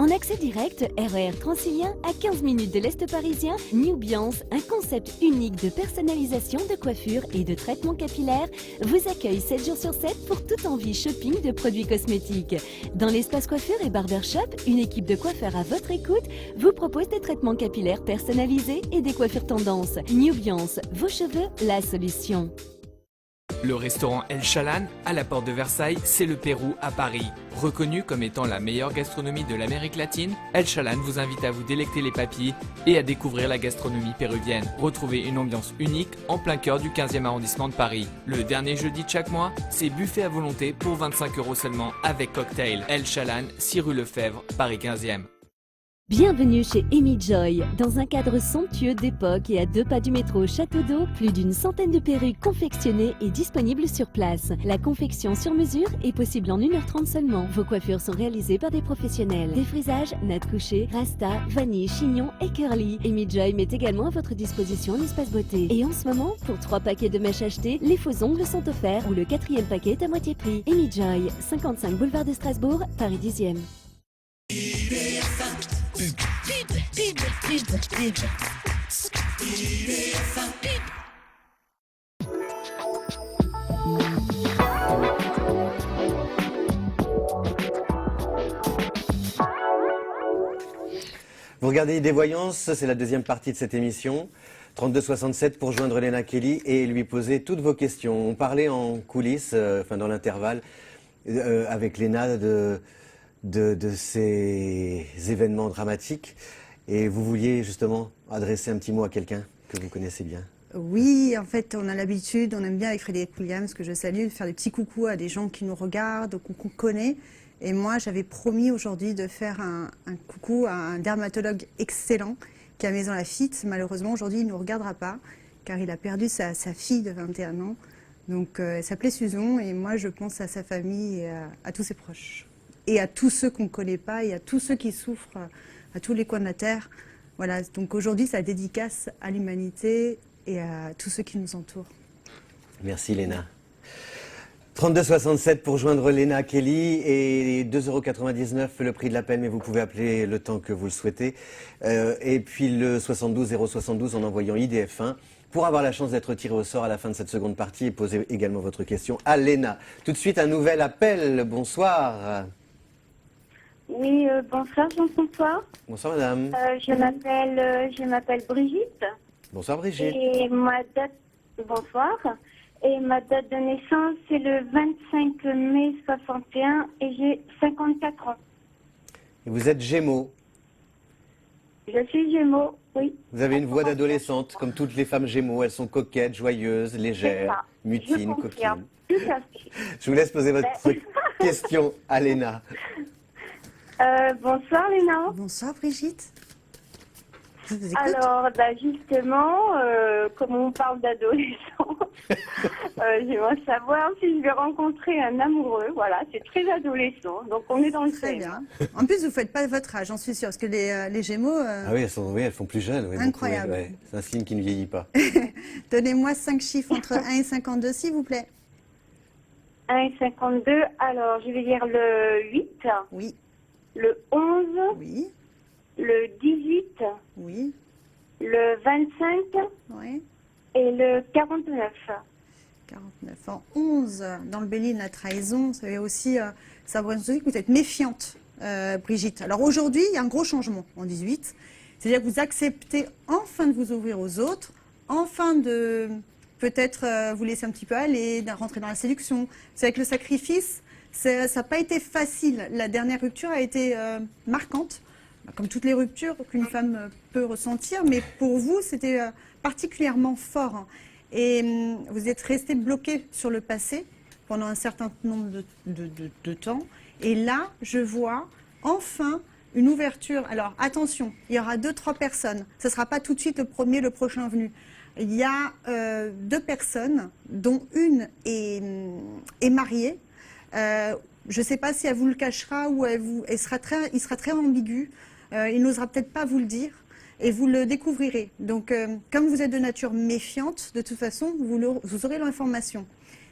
En accès direct, RER Transilien, à 15 minutes de l'Est parisien, Newbiance, un concept unique de personnalisation de coiffure et de traitement capillaire, vous accueille 7 jours sur 7 pour toute envie shopping de produits cosmétiques. Dans l'espace coiffure et barbershop, une équipe de coiffeurs à votre écoute vous propose des traitements capillaires personnalisés et des coiffures tendances. Newbiance, vos cheveux, la solution. Le restaurant El Chalan, à la porte de Versailles, c'est le Pérou à Paris. Reconnu comme étant la meilleure gastronomie de l'Amérique latine, El Chalan vous invite à vous délecter les papilles et à découvrir la gastronomie péruvienne. Retrouvez une ambiance unique en plein cœur du 15e arrondissement de Paris. Le dernier jeudi de chaque mois, c'est buffet à volonté pour 25 € seulement avec cocktail. El Chalan, 6 rue Lefebvre, Paris 15e. Bienvenue chez Amy Joy. Dans un cadre somptueux d'époque et à 2 pas du métro Château d'Eau, plus d'une centaine de perruques confectionnées et disponibles sur place. La confection sur mesure est possible en 1h30 seulement. Vos coiffures sont réalisées par des professionnels. Défrisage, natte couchée, rasta, vanille, chignon et curly. Amy Joy met également à votre disposition un espace beauté. Et en ce moment, pour 3 paquets de mèches achetés, les faux ongles sont offerts ou le 4e paquet est à moitié prix. Amy Joy, 55 boulevard de Strasbourg, Paris 10e. Vous regardez Des Voyances, c'est la deuxième partie de cette émission. 3267 pour joindre Léna Kelly et lui poser toutes vos questions. On parlait en coulisses, dans l'intervalle, avec Léna de ces événements dramatiques. Et vous vouliez justement adresser un petit mot à quelqu'un que vous connaissez bien. Oui, en fait, on a l'habitude, on aime bien avec Frédéric Williams, que je salue, faire des petits coucous à des gens qui nous regardent, qu'on connaît. Et moi, j'avais promis aujourd'hui de faire un coucou à un dermatologue excellent qui est à Maison Lafitte. Malheureusement, aujourd'hui, il ne nous regardera pas, car il a perdu sa fille de 21 ans. Donc, elle s'appelait Susan, et moi, je pense à sa famille et à tous ses proches. Et à tous ceux qu'on ne connaît pas, et à tous ceux qui souffrent, à tous les coins de la terre. Voilà, donc aujourd'hui, ça dédicace à l'humanité et à tous ceux qui nous entourent. Merci Léna. 32,67 pour joindre Léna Kelly et 2,99 € le prix de l'appel, mais vous pouvez appeler le temps que vous le souhaitez. Et puis le 72 072 en envoyant IDF1 pour avoir la chance d'être tiré au sort à la fin de cette seconde partie et poser également votre question à Léna. Tout de suite un nouvel appel, bonsoir. Oui, bonsoir Jean-François. Bonsoir madame. Je m'appelle Brigitte. Bonsoir Brigitte. Et ma date, bonsoir. Et ma date de naissance, c'est le 25 mai 61 et j'ai 54 ans. Et vous êtes Gémeaux. Je suis Gémeaux, oui. Vous avez une voix d'adolescente, comme toutes les femmes Gémeaux. Elles sont coquettes, joyeuses, légères, mutines, coquines. Tout à fait. Je vous laisse poser votre question à Léna. Bonsoir Léna. Bonsoir Brigitte. Alors, justement, comme on parle d'adolescence, j'aimerais savoir si je vais rencontrer un amoureux. Voilà, c'est très adolescent, donc on est dans le Très thème. bien. En plus, vous ne faites pas votre âge, j'en suis sûre, parce que les Gémeaux... Ah oui, elles font plus jeunes. Oui, Incroyable. Donc, c'est un signe qui ne vieillit pas. Donnez-moi 5 chiffres entre 1 et 52, s'il vous plaît. 1 et 52, alors je vais dire le 8. Oui. Le 11. Oui. Le 18. Oui. Le 25. Oui. Et le 49. 49 ans. 11, dans le bélier de la trahison, ça veut aussi savoir que vous êtes méfiante, Brigitte. Alors aujourd'hui, il y a un gros changement en 18. C'est-à-dire que vous acceptez enfin de vous ouvrir aux autres, enfin de peut-être vous laisser un petit peu aller, de rentrer dans la séduction. C'est avec le sacrifice, ça n'a pas été facile. La dernière rupture a été marquante, comme toutes les ruptures qu'une femme peut ressentir, mais pour vous, c'était particulièrement fort. Et vous êtes resté bloqué sur le passé pendant un certain nombre de temps. Et là, je vois enfin une ouverture. Alors attention, il y aura 2-3 personnes. Ce ne sera pas tout de suite le premier, le prochain venu. Il y a 2 personnes, dont une est mariée. Je ne sais pas si elle vous le cachera ou il sera très ambigu. Il n'osera peut-être pas vous le dire. Et vous le découvrirez. Donc, comme vous êtes de nature méfiante, de toute façon, vous aurez l'information.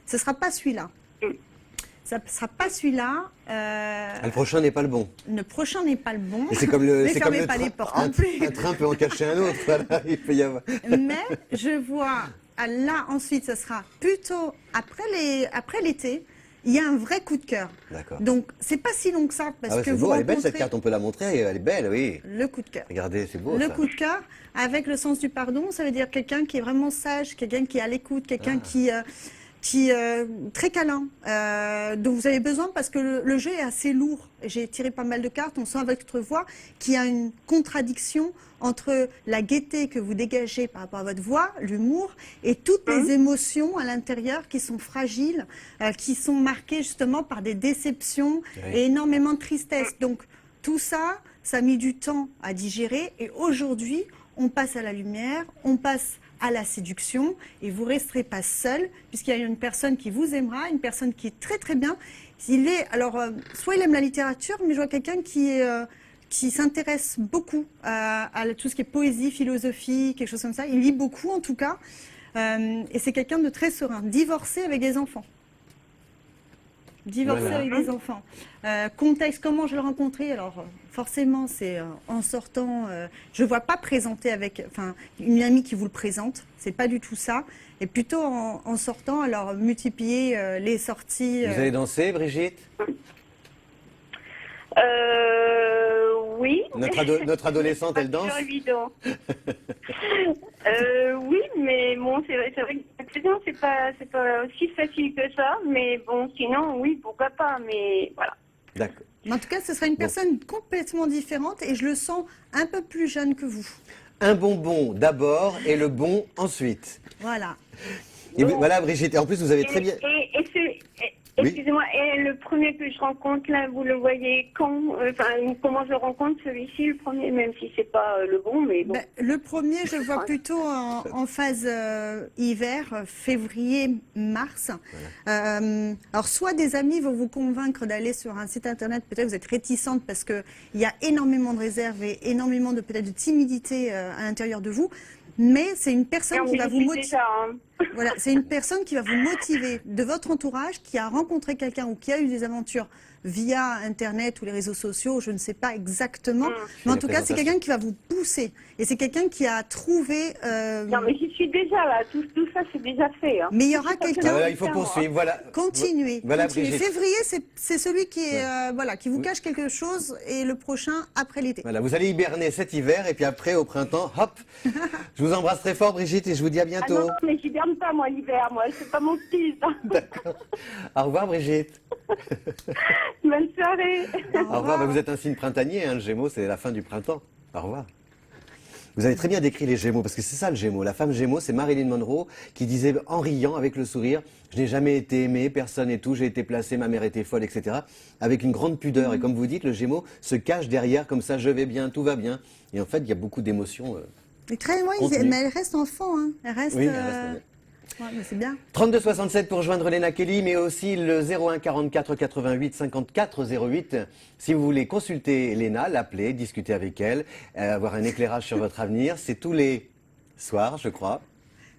Ce ne sera pas celui-là. Ça ne sera pas celui-là. Le prochain n'est pas le bon. Le prochain n'est pas le bon. Et c'est comme le, Ne c'est comme fermez le pas train. les portes non plus. Un train peut en cacher un autre. Voilà, il peut y avoir. Mais je vois, là, ensuite, ce sera plutôt après l'été. Il y a un vrai coup de cœur. D'accord. Donc, c'est pas si long que ça. Parce Ah ouais, que c'est vous beau, elle est belle cette rencontrez carte, on peut la montrer, elle est belle, oui. le coup de cœur. Regardez, c'est beau Le ça. coup de cœur, avec le sens du pardon, ça veut dire quelqu'un qui est vraiment sage, quelqu'un qui est à l'écoute, quelqu'un qui très câlin, dont vous avez besoin parce que le jeu est assez lourd. J'ai tiré pas mal de cartes, on sent avec votre voix qu'il y a une contradiction entre la gaieté que vous dégagez par rapport à votre voix, l'humour, et toutes les émotions à l'intérieur qui sont fragiles, qui sont marquées justement par des déceptions et énormément de tristesse. Donc tout ça, ça a mis du temps à digérer et aujourd'hui, on passe à la lumière, on passe à la séduction et vous ne resterez pas seul puisqu'il y a une personne qui vous aimera, une personne qui est très très bien. Soit il aime la littérature, mais je vois quelqu'un qui s'intéresse beaucoup à tout ce qui est poésie, philosophie, quelque chose comme ça. Il lit beaucoup en tout cas et c'est quelqu'un de très serein, divorcé avec des enfants. Divorcé avec des enfants. Contexte, comment je l'ai rencontré? Alors, forcément, c'est en sortant. Je ne vois pas présenter avec une amie qui vous le présente. C'est pas du tout ça. Et plutôt en sortant, alors multiplier les sorties. Vous allez danser, Brigitte? Oui. Notre adolescente, elle danse? Oui, mais bon, c'est vrai que c'est pas aussi facile que ça, mais bon, sinon, oui, pourquoi pas, mais voilà. D'accord. En tout cas, ce sera une personne complètement différente et je le sens un peu plus jeune que vous. Un bonbon d'abord et le bon ensuite. Voilà. Et voilà Brigitte, et en plus vous avez très bien... Excusez-moi, et le premier que je rencontre, là, vous le voyez quand comment je rencontre celui-ci, le premier, même si c'est pas le bon, mais bon. Le premier, je le vois plutôt en phase hiver, février, mars. Voilà. Alors, soit des amis vont vous convaincre d'aller sur un site internet, peut-être vous êtes réticente parce qu'il y a énormément de réserves et énormément de peut-être de timidité à l'intérieur de vous. Mais c'est une personne qui va vous motiver. Voilà, c'est une personne qui va vous motiver de votre entourage, qui a rencontré quelqu'un ou qui a eu des aventures via Internet ou les réseaux sociaux, je ne sais pas exactement. Mais en tout cas, c'est quelqu'un qui va vous pousser. Et c'est quelqu'un qui a trouvé... Non, mais j'y suis déjà là. Tout ça, c'est déjà fait. Hein. Mais il y aura quelqu'un... il faut poursuivre, voilà. Continuez. Voilà, février, c'est celui qui est qui vous cache quelque chose et le prochain après l'été. Voilà, vous allez hiberner cet hiver et puis après, au printemps, hop. Je vous embrasse très fort, Brigitte, et je vous dis à bientôt. Ah non, mais j'hiberne pas, moi, l'hiver. Moi, c'est pas mon style. D'accord. Au revoir, Brigitte. Bonne soirée. Au revoir. Vous êtes un signe printanier, hein, le Gémeaux, c'est la fin du printemps. Au revoir. Vous avez très bien décrit les Gémeaux, parce que c'est ça le Gémeaux. La femme Gémeaux, c'est Marilyn Monroe qui disait en riant, avec le sourire, je n'ai jamais été aimée, personne et tout, j'ai été placée, ma mère était folle, etc. Avec une grande pudeur. Et comme vous dites, le Gémeaux se cache derrière, comme ça, je vais bien, tout va bien. Et en fait, il y a beaucoup d'émotions. Très loin, mais elle reste enfant. Hein. Elle reste... Oui, elle reste... Ouais, mais c'est bien. 3267 pour joindre Léna Kelly, mais aussi le 01 44 88 54 08. Si vous voulez consulter Léna, l'appeler, discuter avec elle, avoir un éclairage sur votre avenir, c'est tous les soirs, je crois.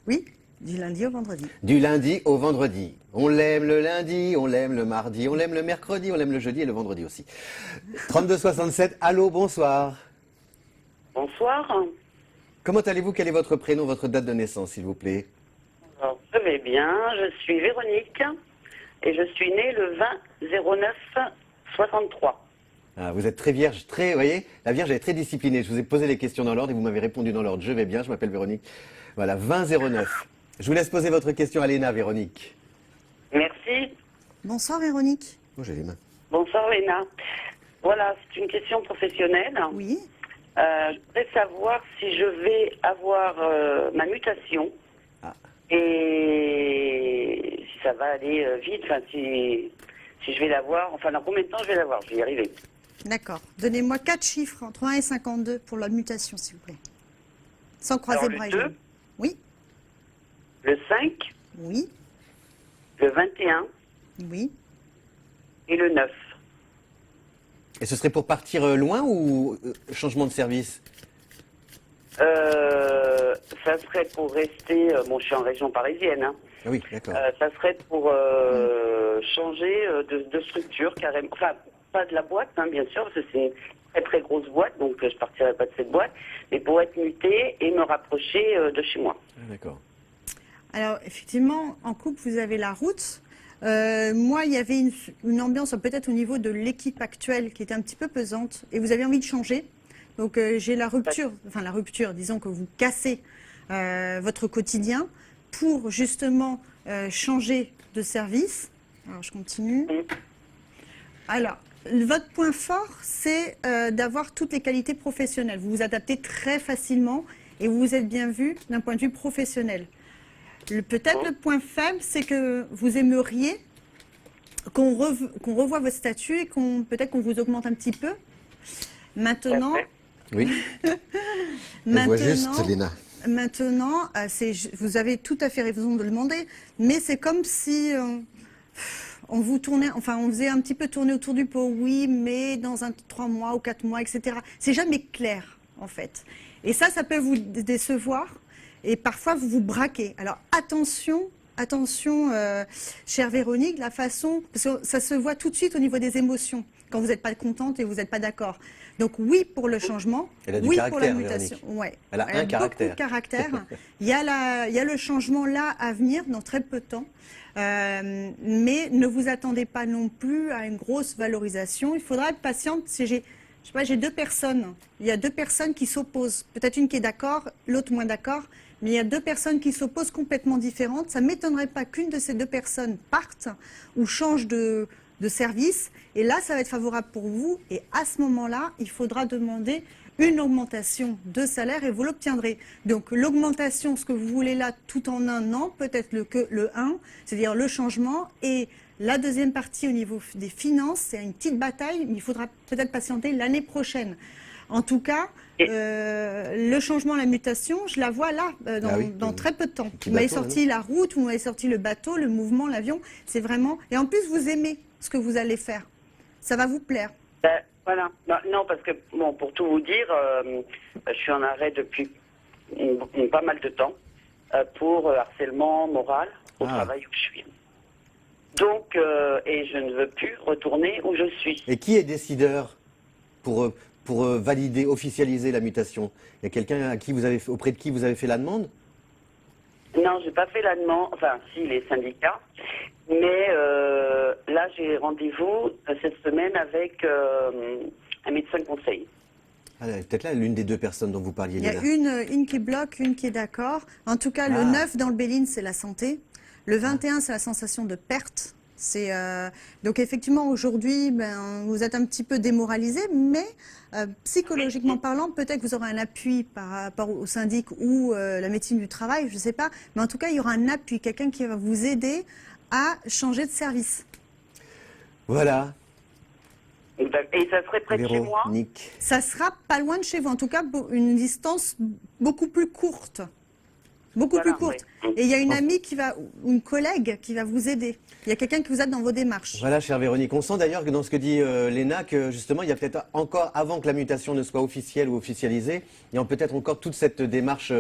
Oui, du lundi au vendredi. Du lundi au vendredi. On l'aime le lundi, on l'aime le mardi, on l'aime le mercredi, on l'aime le jeudi et le vendredi aussi. 3267, allô, bonsoir. Bonsoir. Comment allez-vous? Quel est votre prénom, votre date de naissance, s'il vous plaît? Alors, je vais bien, je suis Véronique et je suis née le 20-09-63. Ah, vous êtes très vierge, vous voyez, la vierge est très disciplinée. Je vous ai posé les questions dans l'ordre et vous m'avez répondu dans l'ordre. Je vais bien, je m'appelle Véronique. Voilà, 20-09. Je vous laisse poser votre question à Léna, Véronique. Merci. Bonsoir Véronique. Oh, j'ai les mains. Bonsoir Léna. Voilà, c'est une question professionnelle. Oui. Je voudrais savoir si je vais avoir ma mutation. Et si ça va aller vite, enfin si je vais l'avoir, enfin dans combien de temps je vais l'avoir, je vais y arriver. D'accord. Donnez-moi 4 chiffres entre 1 et 52 pour la mutation, s'il vous plaît. Sans croiser bras et jambes. Oui. Le 5. Oui. Le 21. Oui. Et le 9. Et ce serait pour partir loin ou changement de service? Ça serait pour rester, bon je suis en région parisienne, hein. Oui, d'accord. Ça serait pour changer de structure carrément, enfin pas de la boîte hein, bien sûr, parce que c'est une très très grosse boîte, donc je partirai pas de cette boîte, mais pour être mutée et me rapprocher de chez moi. D'accord. Alors effectivement, en couple vous avez la route. Moi, il y avait une ambiance peut-être au niveau de l'équipe actuelle qui était un petit peu pesante et vous avez envie de changer. Donc j'ai la rupture, disons que vous cassez votre quotidien pour justement changer de service. Alors je continue. Alors, votre point fort, c'est d'avoir toutes les qualités professionnelles. Vous vous adaptez très facilement et vous vous êtes bien vu d'un point de vue professionnel. Peut-être le point faible, c'est que vous aimeriez qu'on revoie votre statut et peut-être qu'on vous augmente un petit peu. Maintenant... Oui. Je vois juste, Léna. Maintenant, vous avez tout à fait raison de le demander, mais c'est comme si on vous tournait, enfin on faisait un petit peu tourner autour du pot. Oui, mais dans 3 mois ou 4 mois, etc. C'est jamais clair, en fait. Et ça peut vous décevoir et parfois vous vous braquez. Alors attention, chère Véronique, la façon, parce que ça se voit tout de suite au niveau des émotions, quand vous n'êtes pas contente et vous n'êtes pas d'accord. Donc oui pour le changement, oui pour la mutation. Ouais. Elle a un caractère. Beaucoup de caractère. Il y a le changement là à venir dans très peu de temps. Mais ne vous attendez pas non plus à une grosse valorisation. Il faudra être patiente. J'ai 2 personnes. Il y a 2 personnes qui s'opposent. Peut-être une qui est d'accord, l'autre moins d'accord. Mais il y a 2 personnes qui s'opposent complètement différentes. Ça ne m'étonnerait pas qu'une de ces 2 personnes parte ou change de de service. Et là, ça va être favorable pour vous. Et à ce moment-là, il faudra demander une augmentation de salaire et vous l'obtiendrez. Donc l'augmentation, ce que vous voulez là, tout en un an, peut-être que le 1, c'est-à-dire le changement. Et la deuxième partie au niveau des finances, c'est une petite bataille, mais il faudra peut-être patienter l'année prochaine. En tout cas, le changement, la mutation, je la vois là, dans très peu de temps. Vous m'avez sorti la route, vous m'avez sorti le bateau, le mouvement, l'avion. C'est vraiment... Et en plus, vous aimez ce que vous allez faire. Ça va vous plaire. Voilà. Non, parce que, bon, pour tout vous dire, je suis en arrêt depuis pas mal de temps pour harcèlement moral au travail où je suis. Donc, et je ne veux plus retourner où je suis. Et qui est décideur pour valider, officialiser la mutation? Il y a quelqu'un auprès de qui vous avez fait la demande? Non, j'ai pas fait la demande, enfin si, les syndicats, mais là j'ai rendez-vous cette semaine avec un médecin conseil. Peut-être là l'une des deux personnes dont vous parliez. Il y a une qui bloque, une qui est d'accord. En tout cas, le 9 dans le Béline, c'est la santé. Le 21, c'est la sensation de perte. Donc effectivement, aujourd'hui, vous êtes un petit peu démoralisé, mais psychologiquement parlant, peut-être que vous aurez un appui par rapport au syndic ou la médecine du travail, je ne sais pas. Mais en tout cas, il y aura un appui, quelqu'un qui va vous aider à changer de service. Voilà. Et ça serait près de chez moi? Ça sera pas loin de chez vous, en tout cas une distance beaucoup plus courte. Beaucoup plus courte. Et il y a une amie une collègue qui va vous aider. Il y a quelqu'un qui vous aide dans vos démarches. Voilà, chère Véronique. On sent d'ailleurs que dans ce que dit Léna, que justement, il y a peut-être encore, avant que la mutation ne soit officielle ou officialisée, il y a peut-être encore toute cette démarche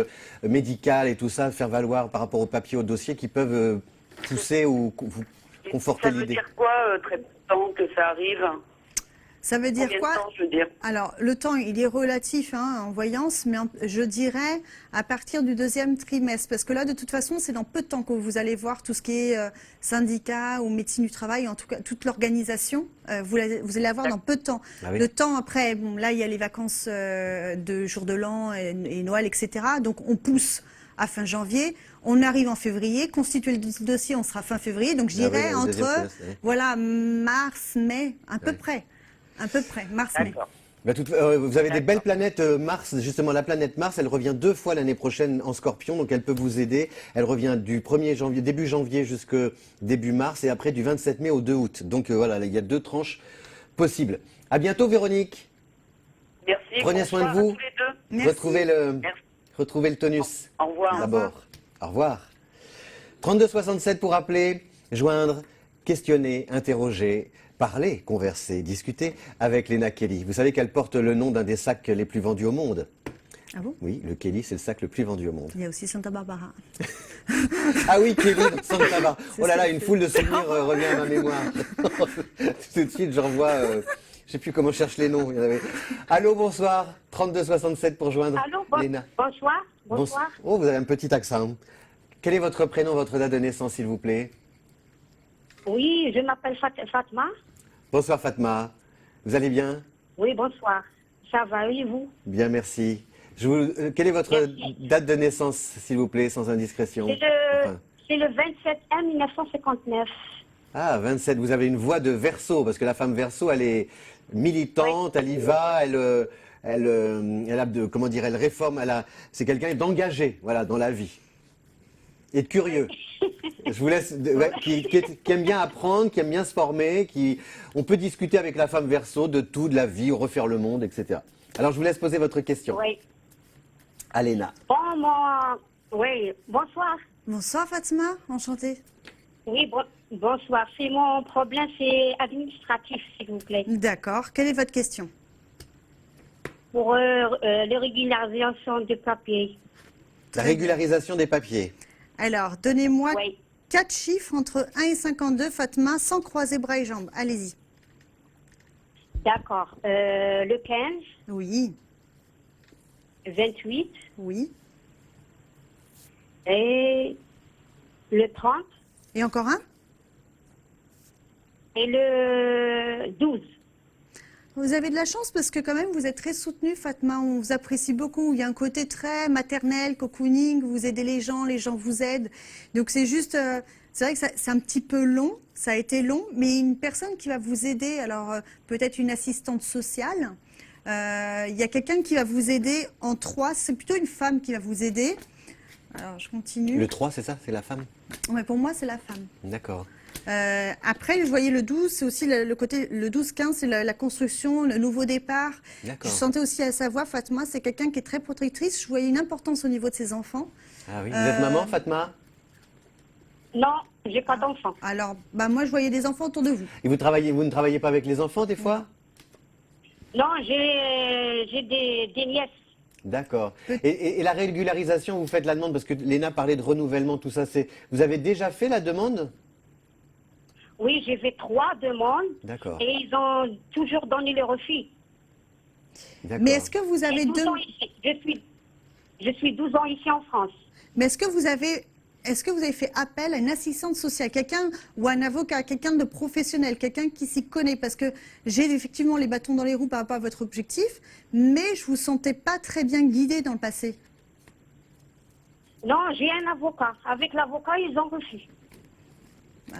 médicale et tout ça, faire valoir par rapport aux papiers, aux dossiers qui peuvent pousser ou vous conforter l'idée. Ça veut dire quoi, très peu de temps que ça arrive? Ça veut dire Combien quoi? de temps, je veux dire? Alors, le temps, il est relatif en voyance, mais je dirais à partir du 2e trimestre. Parce que là, de toute façon, c'est dans peu de temps que vous allez voir tout ce qui est syndicat ou médecine du travail, en tout cas, toute l'organisation. Vous allez avoir dans peu de temps. Le temps, après, bon, là, il y a les vacances de jour de l'an et Noël, etc. Donc, on pousse à fin janvier. On arrive en février, constituer le dossier, on sera fin février. Donc, je dirais entre, mars, mai, à peu près. À peu près, mars-mai. Vous avez des belles planètes Mars, justement la planète Mars, elle revient 2 fois l'année prochaine en Scorpion, donc elle peut vous aider. Elle revient du 1er janvier, début janvier jusqu'au début mars et après du 27 mai au 2 août. Donc voilà, il y a 2 tranches possibles. À bientôt Véronique. Merci. Prenez soin de vous. Retrouvez le tonus. Au revoir. D'abord. Au revoir. 3267 pour appeler, joindre, questionner, interroger. Parler, converser, discuter avec Léna Kelly. Vous savez qu'elle porte le nom d'un des sacs les plus vendus au monde. Ah bon? Oui, le Kelly, c'est le sac le plus vendu au monde. Il y a aussi Santa Barbara. Ah oui, Kelly, Santa Barbara. Oh là là, une foule de souvenirs revient à ma mémoire. Tout de suite, j'en vois... je ne sais plus comment je cherche les noms. Il y en avait... Allô, bonsoir. 3267 pour joindre Léna. Bonsoir. Bonsoir. Oh, vous avez un petit accent. Quel est votre prénom, votre date de naissance, s'il vous plaît? Oui, je m'appelle Fatma. Bonsoir Fatma, vous allez bien? Oui, bonsoir. Ça va, et vous? Bien, merci. Quelle est votre date de naissance, s'il vous plaît, sans indiscrétion? C'est le 27 1959. Ah, 27, vous avez une voix de Verseau, parce que la femme Verseau, elle est militante, elle y va, elle a comment dire, elle réforme, c'est quelqu'un d'engagé, voilà, dans la vie. Et de curieux. Je vous laisse, qui aime bien apprendre, qui aime bien se former, on peut discuter avec la femme Verseau de tout, de la vie, refaire le monde, etc. Alors je vous laisse poser votre question. Oui. Aléna. Oui, bonsoir. Bonsoir Fatima, enchantée. Oui, bonsoir. C'est mon problème, c'est administratif, s'il vous plaît. D'accord. Quelle est votre question? Pour la régularisation des papiers. La régularisation des papiers. Alors, donnez-moi 4 chiffres entre 1 et 52, Fatma, sans croiser bras et jambes. Allez-y. D'accord. Le 15. Oui. 28. Oui. Et le 30. Et encore un? Et le 12. Vous avez de la chance parce que quand même vous êtes très soutenue, Fatma. On vous apprécie beaucoup. Il y a un côté très maternel, cocooning. Vous aidez les gens vous aident. Donc c'est juste, c'est vrai que c'est un petit peu long, ça a été long, mais une personne qui va vous aider, alors peut-être une assistante sociale, il y a quelqu'un qui va vous aider en 3, c'est plutôt une femme qui va vous aider. Alors je continue. Le 3, c'est ça? C'est la femme? Ouais, pour moi, c'est la femme. D'accord. Après, je voyais le 12, c'est aussi le côté, le 12-15, c'est la construction, le nouveau départ. Je sentais aussi à sa voix, Fatma, c'est quelqu'un qui est très protectrice. Je voyais une importance au niveau de ses enfants. Ah oui, vous êtes maman, Fatma? Non, j'ai pas d'enfant. Alors, bah, moi, je voyais des enfants autour de vous. Et vous ne travaillez pas avec les enfants des fois? Non, j'ai des nièces. D'accord. Et la régularisation, vous faites la demande, parce que Léna parlait de renouvellement, tout ça, vous avez déjà fait la demande? Oui, j'ai fait 3 demandes. D'accord. Et ils ont toujours donné le refus. Mais est-ce que vous avez Je suis 12 ans ici en France. Mais est-ce que vous avez fait appel à une assistante sociale, quelqu'un ou un avocat, quelqu'un de professionnel, quelqu'un qui s'y connaît? Parce que j'ai effectivement les bâtons dans les roues par rapport à votre objectif, mais je vous sentais pas très bien guidé dans le passé. Non, j'ai un avocat. Avec l'avocat, ils ont refusé.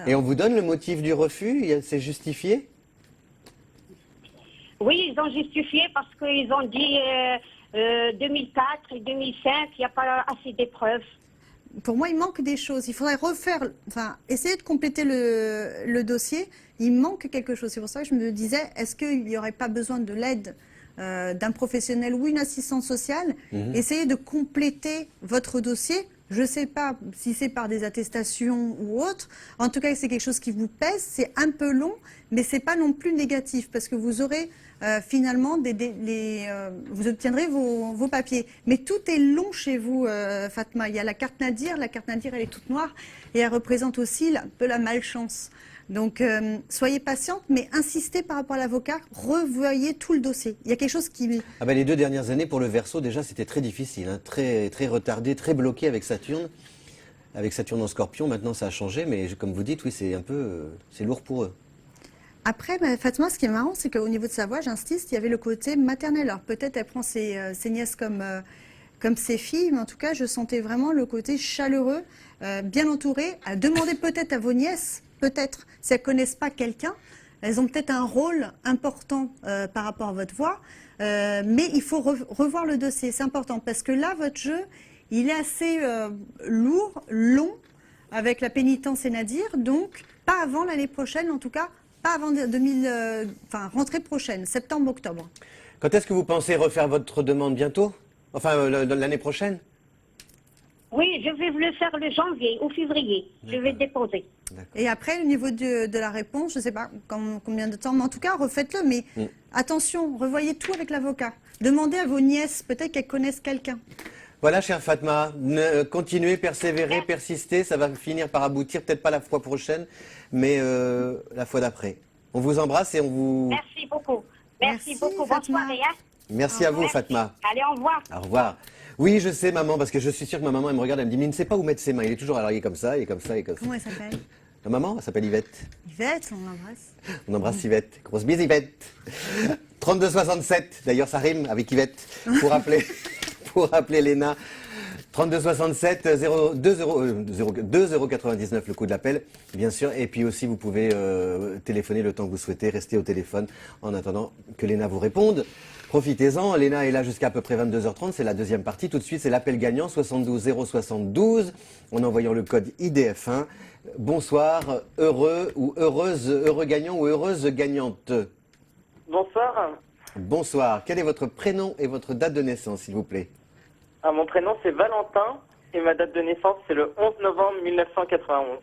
Et on vous donne le motif du refus? C'est justifié? Oui, ils ont justifié parce qu'ils ont dit 2004 et 2005, il n'y a pas assez d'épreuves. Pour moi, il manque des choses. Il faudrait refaire, essayer de compléter le dossier. Il manque quelque chose. C'est pour ça que je me disais, est-ce qu'il n'y aurait pas besoin de l'aide d'un professionnel ou une assistante sociale? Essayez de compléter votre dossier. Je ne sais pas si c'est par des attestations ou autre. En tout cas, c'est quelque chose qui vous pèse. C'est un peu long, mais ce n'est pas non plus négatif parce que vous aurez finalement, vous obtiendrez vos papiers. Mais tout est long chez vous, Fatma. Il y a la carte Nadir. La carte Nadir, elle est toute noire et elle représente aussi un peu la malchance. Donc, soyez patiente, mais insistez par rapport à l'avocat, revoyez tout le dossier. Il y a quelque chose qui... Ah ben, les 2 dernières années, pour le Verseau, déjà, c'était très difficile, hein, très retardé, très bloqué avec Saturne. Avec Saturne en Scorpion, maintenant ça a changé, mais comme vous dites, oui, c'est un peu... c'est lourd pour eux. Après, Fatma, ce qui est marrant, c'est qu'au niveau de sa voix, j'insiste, il y avait le côté maternel. Alors peut-être elle prend ses nièces comme ses filles, mais en tout cas, je sentais vraiment le côté chaleureux, bien entouré, à demander peut-être à vos nièces, peut-être, si elles ne connaissent pas quelqu'un, elles ont peut-être un rôle important par rapport à votre voix, mais il faut revoir le dossier, c'est important, parce que là, votre jeu, il est assez lourd, long, avec la pénitence et Nadir, donc pas avant l'année prochaine, en tout cas, pas avant rentrée prochaine, septembre-octobre. Quand est-ce que vous pensez refaire votre demande? Bientôt? Enfin, l'année prochaine? Oui, je vais le faire le janvier ou février. Je vais déposer. Et après, au niveau de la réponse, je ne sais pas combien de temps, mais en tout cas, refaites-le. Mais attention, revoyez tout avec l'avocat. Demandez à vos nièces, peut-être qu'elles connaissent quelqu'un. Voilà, chère Fatma, continuez, persévérez, persistez, ça va finir par aboutir, peut-être pas la fois prochaine, mais la fois d'après. On vous embrasse et on vous... Merci beaucoup. Merci beaucoup. Bonne soirée. Hein. Merci à vous, Fatma. Allez, au revoir. Au revoir. Oui, je sais, maman, parce que je suis sûr que ma maman, elle me regarde, elle me dit, mais il ne sait pas où mettre ses mains. Il est toujours, alors il est comme ça, il est comme ça, il est comme ça. Comment elle s'appelle? Ma maman, elle s'appelle Yvette. Yvette, on l'embrasse. On embrasse Yvette. Grosse bise, Yvette. 3267, d'ailleurs, ça rime avec Yvette, pour rappeler Léna. 3267 2099 le coût de l'appel, bien sûr. Et puis aussi, vous pouvez téléphoner le temps que vous souhaitez, rester au téléphone en attendant que Léna vous réponde. Profitez-en, Léna est là jusqu'à à peu près 22h30, c'est la deuxième partie. Tout de suite, c'est l'appel gagnant, 72 072, en envoyant le code IDF1. Bonsoir, heureux ou heureuse, heureux gagnant ou heureuse gagnante. Bonsoir. Bonsoir, quel est votre prénom et votre date de naissance, s'il vous plaît? Mon prénom c'est Valentin et ma date de naissance c'est le 11 novembre 1991.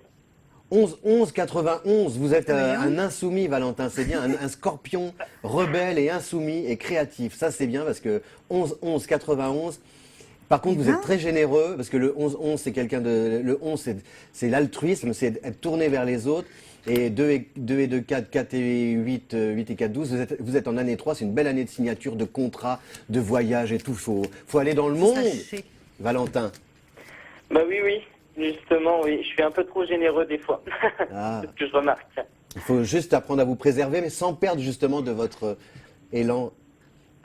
11-11-91, vous êtes un insoumis, Valentin, c'est bien, un scorpion rebelle et insoumis et créatif. Ça, c'est bien parce que 11-11-91, par contre, vous êtes très généreux parce que le 11-11, c'est quelqu'un de. Le 11, c'est l'altruisme, c'est être tourné vers les autres. Et 2 et 2, 4, 4 et 8, 8 et 4, 12, vous êtes en année 3, c'est une belle année de signature, de contrat, de voyage et tout. Faut aller dans le monde, Valentin. Bah oui, justement, oui. Je suis un peu trop généreux des fois. Ah. C'est ce que je remarque. Il faut juste apprendre à vous préserver, mais sans perdre justement de votre élan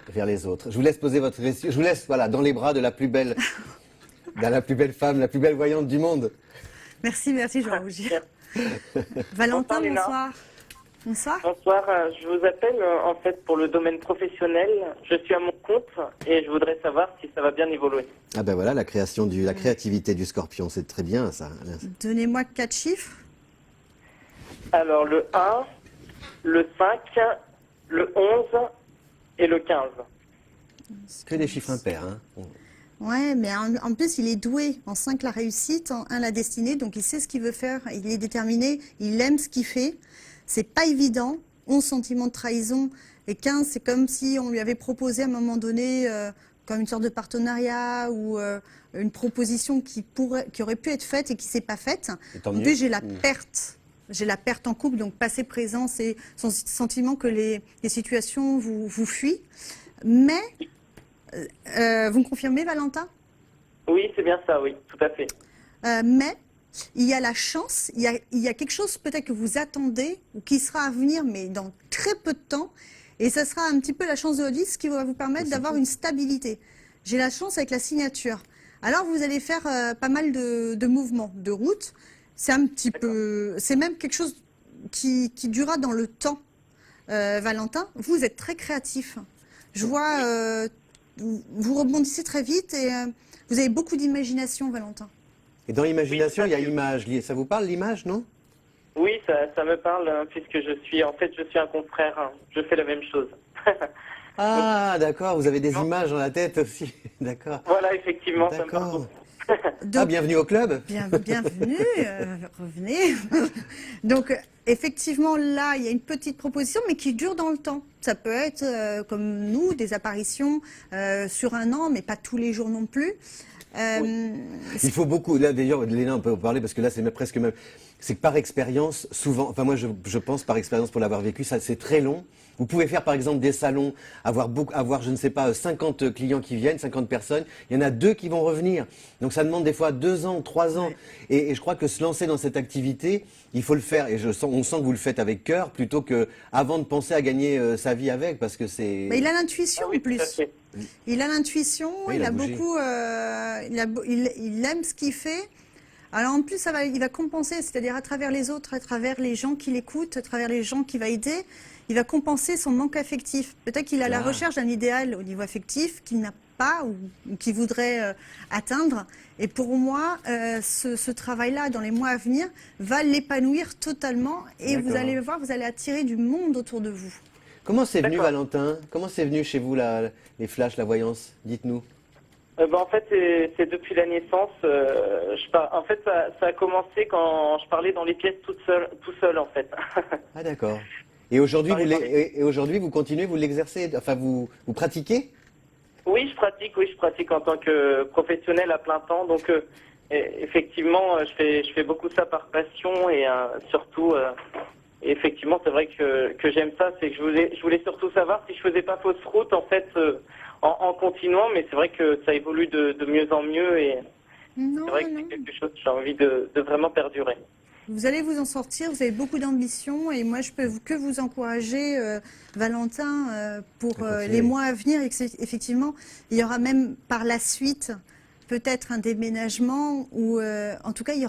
vers les autres. Je vous laisse poser votre question. Je vous laisse, voilà, dans les bras de la plus belle, femme, la plus belle voyante du monde. Merci, je vais rougir. Valentin, bonsoir. Bonsoir. Bonsoir, je vous appelle en fait pour le domaine professionnel. Je suis à mon compte et je voudrais savoir si ça va bien évoluer. Ah ben voilà, la créativité du scorpion, c'est très bien ça. Donnez-moi 4 chiffres. Alors le 1, le 5, le 11 et le 15. Que des chiffres impairs, hein. Ouais, mais en plus, il est doué. En 5, la réussite, en 1, la destinée. Donc, il sait ce qu'il veut faire. Il est déterminé. Il aime ce qu'il fait. C'est pas évident. 11, sentiment de trahison. Et 15, c'est comme si on lui avait proposé à un moment donné, comme une sorte de partenariat ou une proposition qui aurait pu être faite et qui s'est pas faite. En plus, j'ai la perte. J'ai la perte en couple, donc passé, présent, c'est son sentiment que les situations vous fuient. Mais, vous me confirmez, Valentin? Oui, c'est bien ça, oui, tout à fait. Mais, il y a la chance, il y a quelque chose peut-être que vous attendez, ou qui sera à venir, mais dans très peu de temps, et ça sera un petit peu la chance de votre vie, ce qui va vous permettre d'avoir une stabilité. J'ai la chance avec la signature. Alors, vous allez faire pas mal de mouvements, de route. C'est un petit peu, c'est même quelque chose qui durera dans le temps. Valentin, vous êtes très créatif. Je vois, vous rebondissez très vite et vous avez beaucoup d'imagination, Valentin. Et dans l'imagination, il y a image. Ça vous parle l'image, non? Oui, ça me parle, hein, puisque je suis un confrère. Hein. Je fais la même chose. Ah, d'accord, vous avez des images dans la tête aussi. D'accord. Voilà, effectivement, ça me parle. D'accord. Ah, bienvenue au club. Bienvenue, revenez. Donc, effectivement, là, il y a une petite proposition, mais qui dure dans le temps. Ça peut être, comme nous, des apparitions sur un an, mais pas tous les jours non plus. Il faut beaucoup, là d'ailleurs, Léna, on peut en parler parce que là c'est presque même, c'est que par expérience, souvent, enfin moi je pense par expérience pour l'avoir vécu, ça c'est très long. Vous pouvez faire par exemple des salons, avoir je ne sais pas 50 clients qui viennent, 50 personnes, il y en a 2 qui vont revenir. Donc ça demande des fois 2 ans, 3 ans. Et je crois que se lancer dans cette activité, il faut le faire. Et on sent que vous le faites avec cœur plutôt que avant de penser à gagner sa vie avec, parce que c'est... Il a l'intuition en plus. Il a l'intuition, oui, il a beaucoup, il aime ce qu'il fait. Alors en plus, il va compenser, c'est-à-dire à travers les autres, à travers les gens qui l'écoutent, à travers les gens qu'il va aider, il va compenser son manque affectif. Peut-être qu'il est à la recherche d'un idéal au niveau affectif qu'il n'a pas ou qu'il voudrait atteindre. Et pour moi, ce travail-là, dans les mois à venir, va l'épanouir totalement. Et vous allez le voir, vous allez attirer du monde autour de vous. Comment c'est venu, Valentin? Comment c'est venu chez vous les flashs, la voyance? Dites-nous. En fait, c'est depuis la naissance. En fait, ça a commencé quand je parlais dans les pièces tout seul en fait. Ah d'accord. Et aujourd'hui, vous continuez, vous l'exercez, enfin vous pratiquez? Oui, je pratique en tant que professionnel à plein temps. Donc, effectivement, je fais beaucoup ça par passion et surtout, effectivement, c'est vrai que j'aime ça. C'est que je voulais surtout savoir si je faisais pas fausse route en fait. En continuant, mais c'est vrai que ça évolue de mieux en mieux et c'est vrai que c'est quelque chose que j'ai envie de vraiment perdurer. Vous allez vous en sortir, vous avez beaucoup d'ambition et moi je peux que vous encourager, Valentin, pour les mois à venir. Effectivement, il y aura même par la suite peut-être un déménagement ou en tout cas il y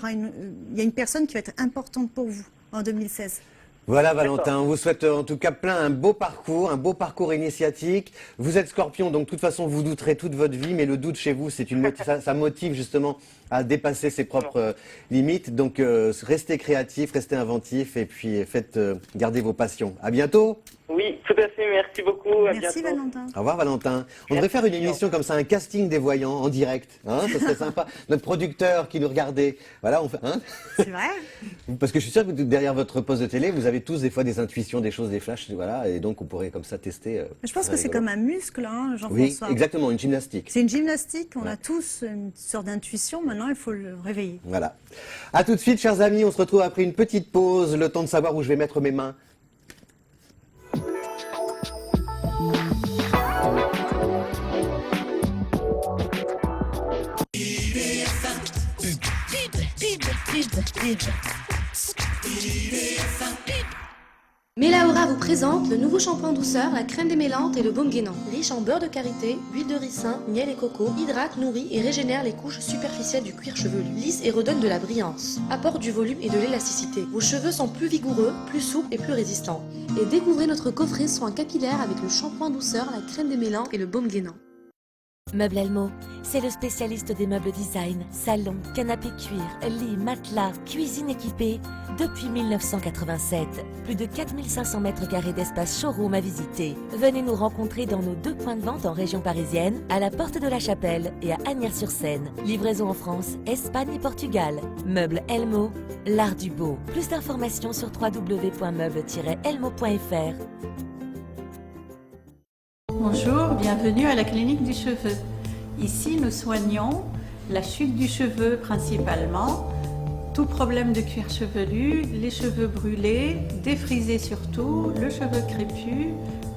a une personne qui va être importante pour vous en 2016. Voilà Valentin, on vous souhaite en tout cas un beau parcours initiatique. Vous êtes Scorpion, donc de toute façon vous douterez toute votre vie, mais le doute chez vous, ça motive justement à dépasser ses propres limites. Donc restez créatif, restez inventif et puis gardez vos passions. À bientôt. Oui, tout à fait, merci beaucoup. Merci Valentin. Au revoir Valentin. On devrait faire une émission comme ça, un casting des voyants en direct. Hein, ça serait sympa. Notre producteur qui nous regardait. Voilà, hein. C'est vrai. Parce que je suis sûr que derrière votre poste de télé, vous avez tous des fois des intuitions, des choses, des flashs. Voilà, et donc on pourrait comme ça tester. Je pense que c'est comme un muscle, hein, Jean-François. Oui, exactement, une gymnastique. C'est une gymnastique. On a tous une sorte d'intuition. Maintenant, il faut le réveiller. Voilà. À tout de suite, chers amis. On se retrouve après une petite pause. Le temps de savoir où je vais mettre mes mains. Melaora vous présente présente le nouveau shampoing douceur, la crème démêlante et le baume gainant. Riche en beurre de karité, huile de ricin, miel et coco, hydrate, nourrit et régénère les couches superficielles du cuir chevelu. Lisse et redonne de la brillance. Apporte du volume et de l'élasticité. Vos cheveux sont plus vigoureux, plus souples et plus résistants. Et découvrez notre coffret soin capillaire avec le shampoing douceur, la crème démêlante et le baume gainant. Meubles Elmo, c'est le spécialiste des meubles design, salon, canapé cuir, lit, matelas, cuisine équipée. Depuis 1987, plus de 4500 mètres carrés d'espace showroom à visiter. Venez nous rencontrer dans nos 2 points de vente en région parisienne, à la Porte de la Chapelle et à Asnières-sur-Seine. Livraison en France, Espagne et Portugal. Meubles Elmo, l'art du beau. Plus d'informations sur www.meubles-elmo.fr. Bonjour, bienvenue à la clinique du cheveu. Ici, nous soignons la chute du cheveu principalement, tout problème de cuir chevelu, les cheveux brûlés, défrisés surtout, le cheveu crépus,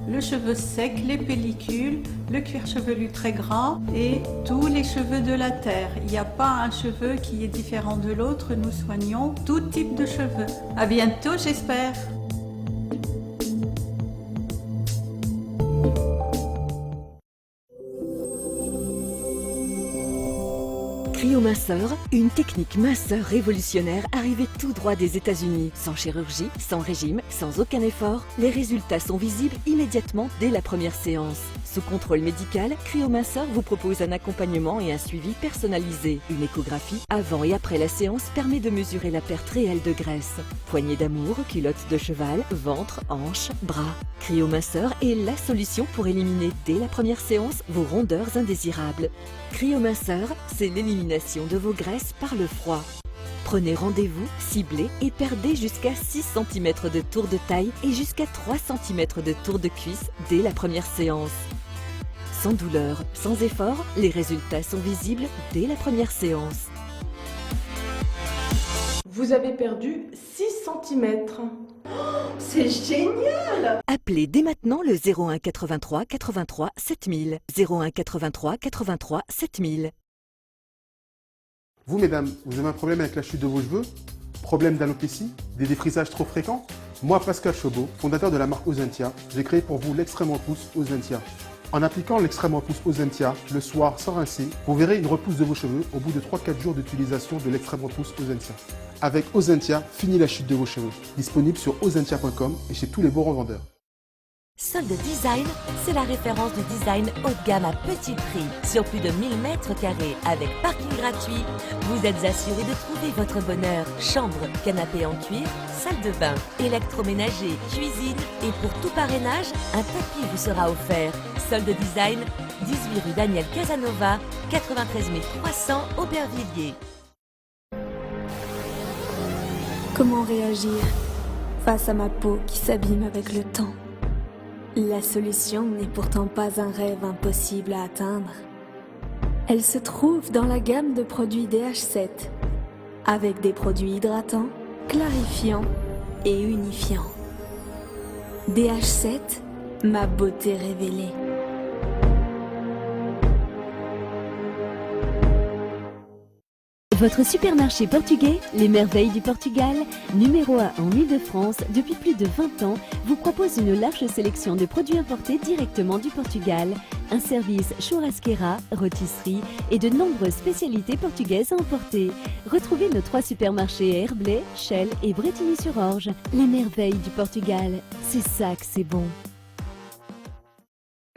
le cheveu sec, les pellicules, le cuir chevelu très grand et tous les cheveux de la terre. Il n'y a pas un cheveu qui est différent de l'autre, nous soignons tout type de cheveux. À bientôt, j'espère. Cryominceur, une technique minceur révolutionnaire arrivée tout droit des États-Unis. Sans chirurgie, sans régime, sans aucun effort, les résultats sont visibles immédiatement dès la première séance. Sous contrôle médical, Cryominceur vous propose un accompagnement et un suivi personnalisé. Une échographie avant et après la séance permet de mesurer la perte réelle de graisse. Poignée d'amour, culotte de cheval, ventre, hanches, bras. Cryominceur est la solution pour éliminer dès la première séance vos rondeurs indésirables. Cryominceur, c'est l'élimination de vos graisses par le froid. Prenez rendez-vous, ciblez et perdez jusqu'à 6 cm de tour de taille et jusqu'à 3 cm de tour de cuisse dès la première séance. Sans douleur, sans effort, les résultats sont visibles dès la première séance. Vous avez perdu 6 cm. C'est génial! Appelez dès maintenant le 01 83 83 7000. 01 83 83 7000. Vous, mesdames, vous avez un problème avec la chute de vos cheveux? Problème d'alopécie? Des défrisages trop fréquents? Moi, Pascal Chaubeau, fondateur de la marque Ozentia, j'ai créé pour vous l'extrême repousse Ozentia. En appliquant l'extrême repousse Ozentia le soir sans rincer, vous verrez une repousse de vos cheveux au bout de 3-4 jours d'utilisation de l'extrême repousse Ozentia. Avec Ozentia, fini la chute de vos cheveux. Disponible sur ozentia.com et chez tous les bons revendeurs. Solde Design, c'est la référence du design haut de gamme à petit prix. Sur plus de 1000 mètres carrés avec parking gratuit, vous êtes assuré de trouver votre bonheur. Chambre, canapé en cuir, salle de bain, électroménager, cuisine et pour tout parrainage, un tapis vous sera offert. Solde Design, 18 rue Daniel Casanova, 93 300 Aubervilliers. Comment réagir face à ma peau qui s'abîme avec le temps? La solution n'est pourtant pas un rêve impossible à atteindre. Elle se trouve dans la gamme de produits DH7, avec des produits hydratants, clarifiants et unifiants. DH7, ma beauté révélée. Votre supermarché portugais, Les Merveilles du Portugal, numéro 1 en Île-de-France depuis plus de 20 ans, vous propose une large sélection de produits importés directement du Portugal, un service churrasqueira, rôtisserie et de nombreuses spécialités portugaises à emporter. Retrouvez nos 3 supermarchés à Herblay, Chelles et Bretigny-sur-Orge. Les Merveilles du Portugal, c'est ça que c'est bon.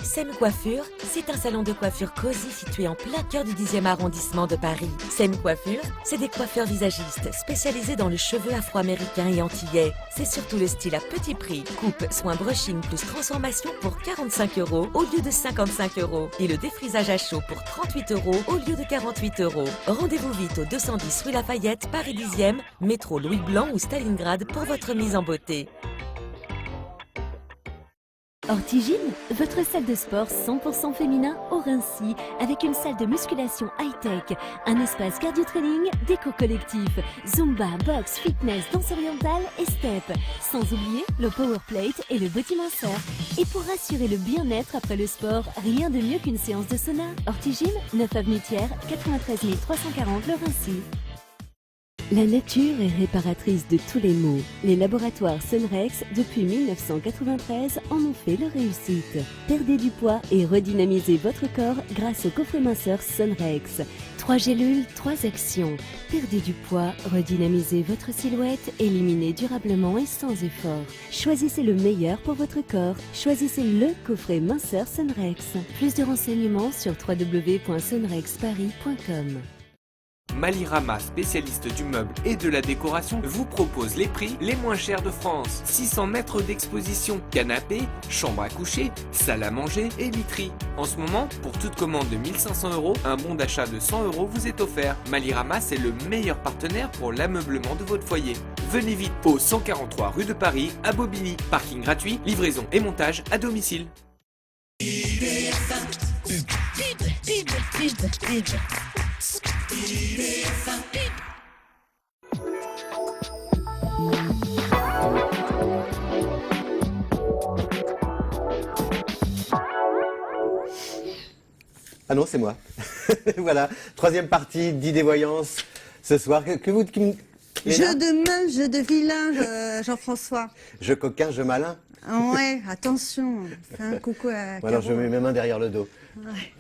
Sem Coiffure, c'est un salon de coiffure cosy situé en plein cœur du 10e arrondissement de Paris. Sem Coiffure, c'est des coiffeurs visagistes spécialisés dans le cheveu afro-américain et antillais. C'est surtout le style à petit prix. Coupe, soin brushing plus transformation pour 45 € au lieu de 55 €. Et le défrisage à chaud pour 38 € au lieu de 48 €. Rendez-vous vite au 210 rue Lafayette, Paris 10e, métro Louis Blanc ou Stalingrad pour votre mise en beauté. Ortigine, votre salle de sport 100% féminin au Rincy, avec une salle de musculation high-tech, un espace cardio-training, des cours collectifs, Zumba, boxe, fitness, danse orientale et step. Sans oublier le powerplate et le body minceur. Et pour assurer le bien-être après le sport, rien de mieux qu'une séance de sauna. Ortigine, 9 avenue Thiers, 93 340 Le Rincy. La nature est réparatrice de tous les maux. Les laboratoires Sunrex, depuis 1993, en ont fait leur réussite. Perdez du poids et redynamisez votre corps grâce au coffret minceur Sunrex. 3 gélules, 3 actions. Perdez du poids, redynamisez votre silhouette, éliminez durablement et sans effort. Choisissez le meilleur pour votre corps. Choisissez le coffret minceur Sunrex. Plus de renseignements sur www.sunrexparis.com. Malirama, spécialiste du meuble et de la décoration, vous propose les prix les moins chers de France. 600 mètres d'exposition, canapé, chambre à coucher, salle à manger et literie. En ce moment, pour toute commande de 1500 €, un bon d'achat de 100 € vous est offert. Malirama, c'est le meilleur partenaire pour l'ameublement de votre foyer. Venez vite au 143 rue de Paris, à Bobigny. Parking gratuit, livraison et montage à domicile. Ah non, c'est moi. Voilà, troisième partie d'idées voyance ce soir. Que vous... Jeu de main, jeu de vilain, Jean-François. Jeu coquin, jeu malin. Ouais, attention. Fais un coucou à Bon, alors je mets mes mains derrière le dos. Ouais.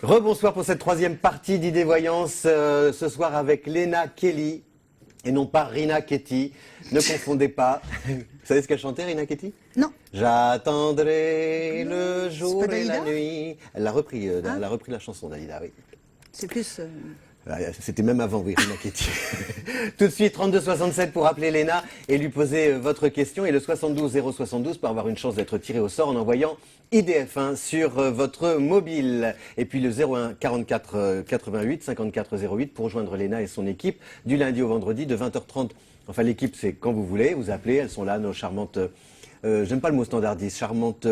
Rebonsoir pour cette troisième partie d'idées voyance ce soir avec Lena Kelly et non pas Rina Ketty. Ne confondez pas. Vous savez ce qu'elle chantait, Rina Ketty? Non. J'attendrai le jour pas et la Dalida nuit. Elle a repris la chanson d'Alida, oui. C'est plus... C'était même avant, oui, Rina Ketty. Tout de suite, 3267 pour appeler Léna et lui poser votre question. Et le 72 072 pour avoir une chance d'être tiré au sort en envoyant IDF1 sur votre mobile. Et puis le 01 44 88 54 08 pour rejoindre Léna et son équipe du lundi au vendredi de 20h30. Enfin, l'équipe, c'est quand vous voulez. Vous appelez, elles sont là, nos charmantes... j'aime pas le mot standardiste, charmante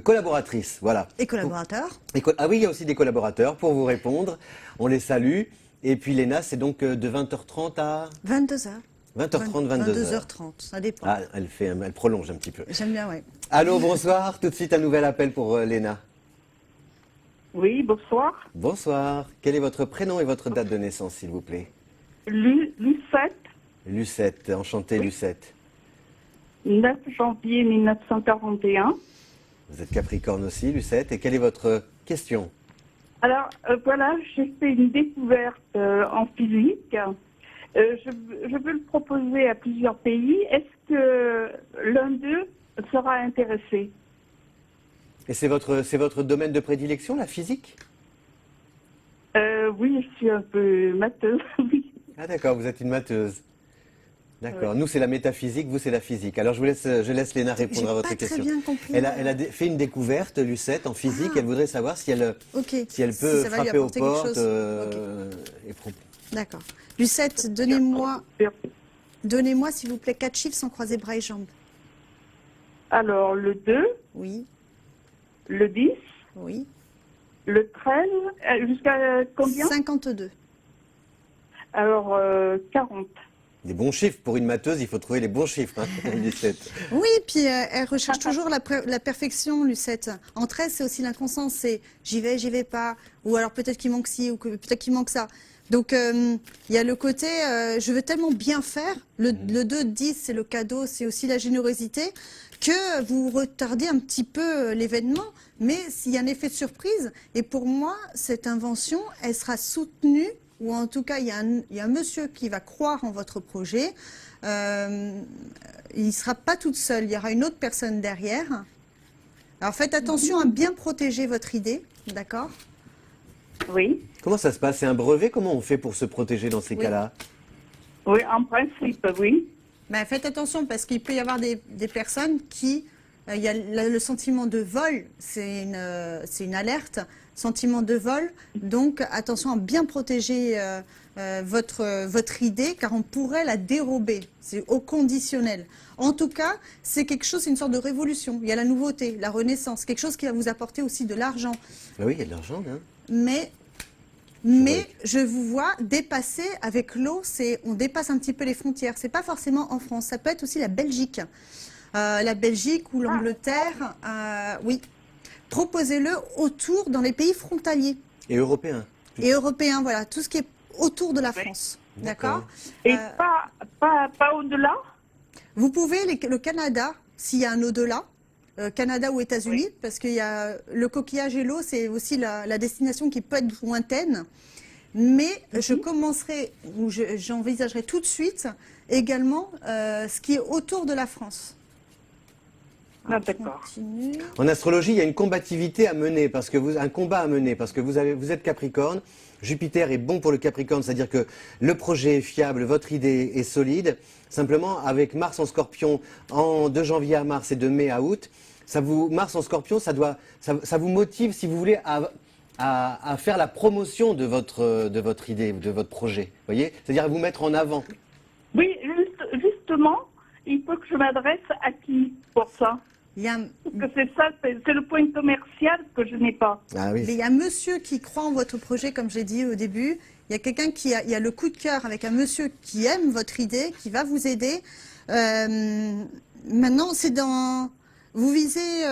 collaboratrice, voilà. Et collaborateurs. Ah oui, il y a aussi des collaborateurs pour vous répondre. On les salue. Et puis Léna, c'est donc de 20h30 à 22h. 20h30, 22h. 22h30, ça dépend. Ah, elle prolonge un petit peu. J'aime bien, oui. Allô, bonsoir. Tout de suite, un nouvel appel pour Léna. Oui, bonsoir. Bonsoir. Quel est votre prénom et votre date de naissance, s'il vous plaît? Lucette. Lucette, enchantée Lucette. 9 janvier 1941. Vous êtes Capricorne aussi, Lucette. Et quelle est votre question? Alors, voilà, j'ai fait une découverte en physique. Je veux le proposer à plusieurs pays. Est-ce que l'un d'eux sera intéressé? Et c'est votre domaine de prédilection, la physique? Oui, je suis un peu matheuse, oui. Ah d'accord, vous êtes une matheuse. D'accord. Nous, c'est la métaphysique, vous, c'est la physique. Alors, je laisse Léna répondre à votre question. Bien compris, elle a fait une découverte, Lucette, en physique. Elle voudrait savoir si elle peut ça va lui frapper aux apporter quelque portes. chose. D'accord. Lucette, donnez-moi, s'il vous plaît, 4 chiffres sans croiser bras et jambes. Alors, le 2. Oui. Le 10. Oui. Le 13. Jusqu'à combien? 52. Alors, 40. Des bons chiffres. Pour une matheuse, il faut trouver les bons chiffres, hein, Lucette. Oui, puis elle recherche toujours la perfection, Lucette. Entre elles, c'est aussi l'inconscience, c'est j'y vais pas, ou alors peut-être qu'il manque ci, ou peut-être qu'il manque ça. Donc, il y a le côté, je veux tellement bien faire, le 2-10, c'est le cadeau, c'est aussi la générosité, que vous retardez un petit peu l'événement, mais s'il y a un effet de surprise, et pour moi, cette invention, elle sera soutenue, ou en tout cas, il y a un monsieur qui va croire en votre projet. Il ne sera pas toute seule, il y aura une autre personne derrière. Alors faites attention à bien protéger votre idée, d'accord? Oui. Comment ça se passe? C'est un brevet? Comment on fait pour se protéger dans ces cas-là? Oui, en principe, oui. Ben, faites attention parce qu'il peut y avoir des personnes qui... Il y a le sentiment de vol, c'est une alerte. Sentiment de vol, donc attention à bien protéger votre idée car on pourrait la dérober, c'est au conditionnel. En tout cas, c'est quelque chose, c'est une sorte de révolution, il y a la nouveauté, la renaissance, quelque chose qui va vous apporter aussi de l'argent. Ah oui, il y a de l'argent, hein. Mais je vous vois dépasser avec l'eau, on dépasse un petit peu les frontières, c'est pas forcément en France, ça peut être aussi la Belgique ou l'Angleterre, oui. Proposez-le autour dans les pays frontaliers. Et européens. Et européens, voilà, tout ce qui est autour de la France. D'accord. Et pas au-delà? Vous pouvez, le Canada, s'il y a un au-delà, Canada ou États-Unis, parce qu'il y a le coquillage et l'eau, c'est aussi la destination qui peut être lointaine. Mais je commencerai, ou j'envisagerai tout de suite également ce qui est autour de la France. Ah, d'accord. En astrologie, il y a une combativité à mener, un combat à mener, parce que vous êtes Capricorne. Jupiter est bon pour le Capricorne, c'est-à-dire que le projet est fiable, votre idée est solide. Simplement, avec Mars en Scorpion, de janvier à mars et de mai à août, Mars en Scorpion, ça vous motive, si vous voulez, à faire la promotion de votre idée, de votre projet. Vous voyez, c'est-à-dire à vous mettre en avant. Oui, justement, il faut que je m'adresse à qui pour ça? Parce que c'est le point commercial que je n'ai pas. Ah oui. Mais il y a un monsieur qui croit en votre projet, comme j'ai dit au début. Il y a quelqu'un il y a le coup de cœur avec un monsieur qui aime votre idée, qui va vous aider. Maintenant, vous visez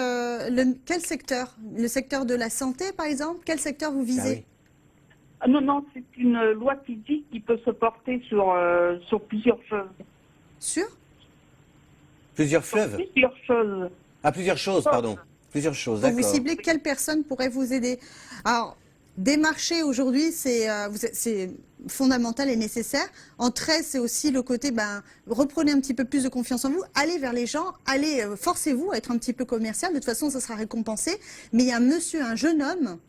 quel secteur? Le secteur de la santé, par exemple? Quel secteur vous visez? Non, c'est une loi physique qui peut se porter sur plusieurs choses. Sur Plusieurs fleuves? Plusieurs choses. Ah, plusieurs choses, pardon. Plusieurs choses, Vous d'accord. ciblez quelle personne pourrait vous aider? Alors, démarcher aujourd'hui, c'est fondamental et nécessaire. En 13, c'est aussi le côté, reprenez un petit peu plus de confiance en vous, allez vers les gens, forcez-vous à être un petit peu commercial. De toute façon, ça sera récompensé. Mais il y a un jeune homme,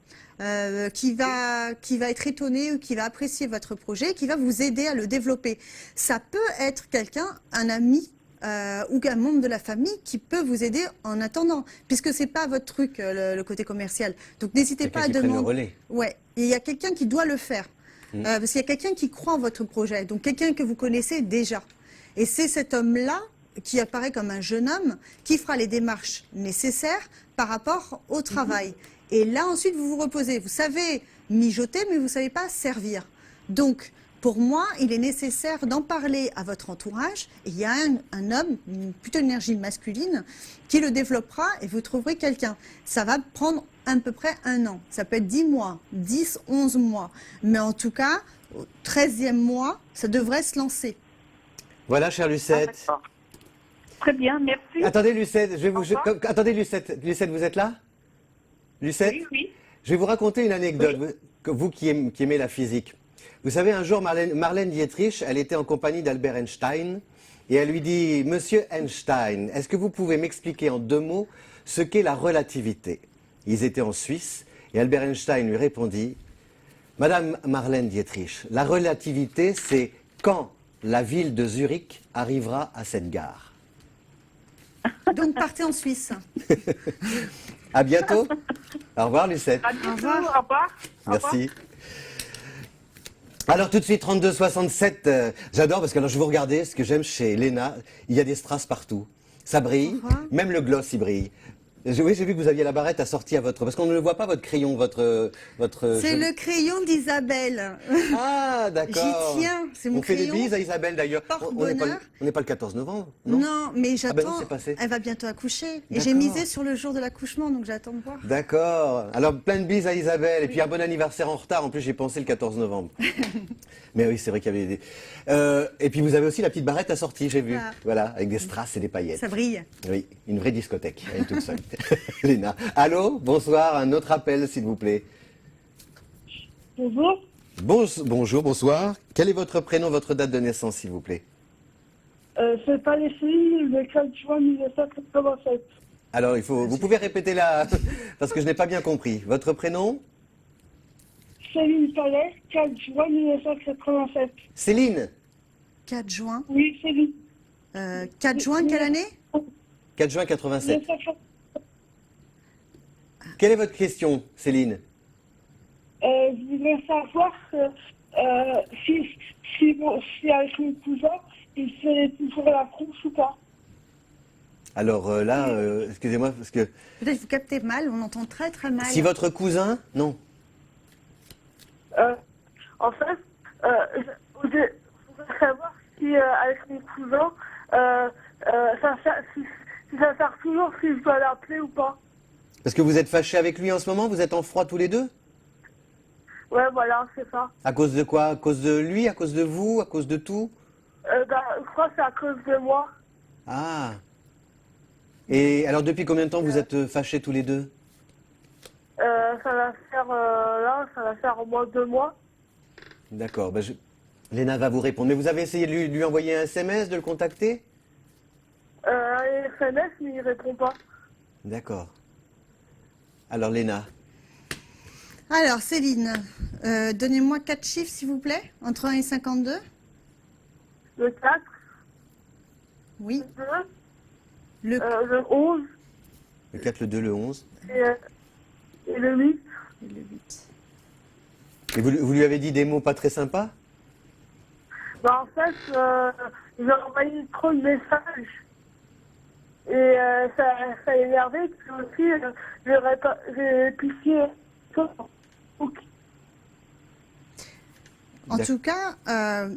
qui va être étonné ou qui va apprécier votre projet, qui va vous aider à le développer. Ça peut être un ami, ou un membre de la famille qui peut vous aider en attendant, puisque c'est pas votre truc, le côté commercial. Donc n'hésitez pas à demander. Ouais, il y a quelqu'un qui doit le faire, parce qu'il y a quelqu'un qui croit en votre projet, donc quelqu'un que vous connaissez déjà. Et c'est cet homme-là qui apparaît comme un jeune homme qui fera les démarches nécessaires par rapport au travail. Et là ensuite vous vous reposez. Vous savez mijoter, mais vous savez pas servir. Donc pour moi, il est nécessaire d'en parler à votre entourage. Et il y a un homme, plutôt une énergie masculine, qui le développera et vous trouverez quelqu'un. Ça va prendre à peu près 1 an. Ça peut être 10 mois, 10, 11 mois. Mais en tout cas, au 13e mois, ça devrait se lancer. Voilà, chère Lucette. Très bien, merci. Attendez, Lucette, attendez, Lucette, vous êtes là? Lucette? Oui, oui. Je vais vous raconter une anecdote, vous qui aimez la physique. Vous savez, un jour, Marlène Dietrich, elle était en compagnie d'Albert Einstein, et elle lui dit « Monsieur Einstein, est-ce que vous pouvez m'expliquer en 2 mots ce qu'est la relativité ?» Ils étaient en Suisse, et Albert Einstein lui répondit « Madame Marlène Dietrich, la relativité, c'est quand la ville de Zurich arrivera à cette gare. » Donc partez en Suisse. À bientôt. Au revoir, Lucette. À bientôt, au revoir. Merci. Alors tout de suite, 32-67, j'adore parce que alors, je vous regardais, ce que j'aime chez Léna, il y a des strass partout. Ça brille, même le gloss, il brille. Oui, j'ai vu que vous aviez la barrette assortie à votre... Parce qu'on ne le voit pas, votre crayon, votre... C'est le crayon d'Isabelle. Ah, d'accord. J'y tiens, c'est mon crayon. On fait des bises à Isabelle, d'ailleurs. On n'est pas le 14 novembre, non? Non, mais j'attends. Ah ben non, c'est passé. Elle va bientôt accoucher. Et j'ai misé sur le jour de l'accouchement, donc j'attends de voir. D'accord. Alors, plein de bises à Isabelle. Et puis, un bon anniversaire en retard. En plus, j'ai pensé le 14 novembre. Mais oui, c'est vrai qu'il y avait des... et puis, vous avez aussi la petite barrette assortie, j'ai vu. Voilà, avec des strass et des paillettes. Ça brille. Oui, une vraie discothèque. Elle est toute seule. Léna. Allô, bonsoir, un autre appel s'il vous plaît. Bonjour. Bonjour, bonsoir. Quel est votre prénom, votre date de naissance s'il vous plaît? C'est pas les filles, le 4 juin 1987. Alors, vous pouvez répéter là, parce que je n'ai pas bien compris. Votre prénom? Céline Palais, 4 juin 1987. Céline? 4 juin? Oui, Céline. 4 juin, quelle année? 4 juin 87. Quelle est votre question, Céline? Je voudrais savoir si avec mon cousin, il fait toujours la course ou pas. Alors là, excusez-moi, parce que... Peut-être que vous captez mal, on entend très très mal. Si votre cousin... Non. En fait, je voudrais savoir si avec mon cousin, si ça sert toujours si je dois l'appeler ou pas. Parce que vous êtes fâchés avec lui en ce moment? Vous êtes en froid tous les deux? Ouais, voilà, c'est ça. À cause de quoi? À cause de lui? À cause de vous? À cause de tout? Je crois que c'est à cause de moi. Ah. Et alors, depuis combien de temps vous êtes fâchés tous les deux? Ça va faire, ça va faire au moins 2 mois. D'accord. Léna va vous répondre. Mais vous avez essayé de lui envoyer un SMS, de le contacter? SMS, mais il répond pas. D'accord. Alors, Léna. Alors, Céline, donnez-moi 4 chiffres, s'il vous plaît, entre 1 et 52. Le 4. Oui. Le 2. Le 11. Le 4, le 2, le 11. Et le 8. Et le 8. Et vous lui avez dit des mots pas très sympas? En fait, j'ai envoyé trop de messages. Et ça énervait. Puis aussi, j'ai piqué. En tout cas,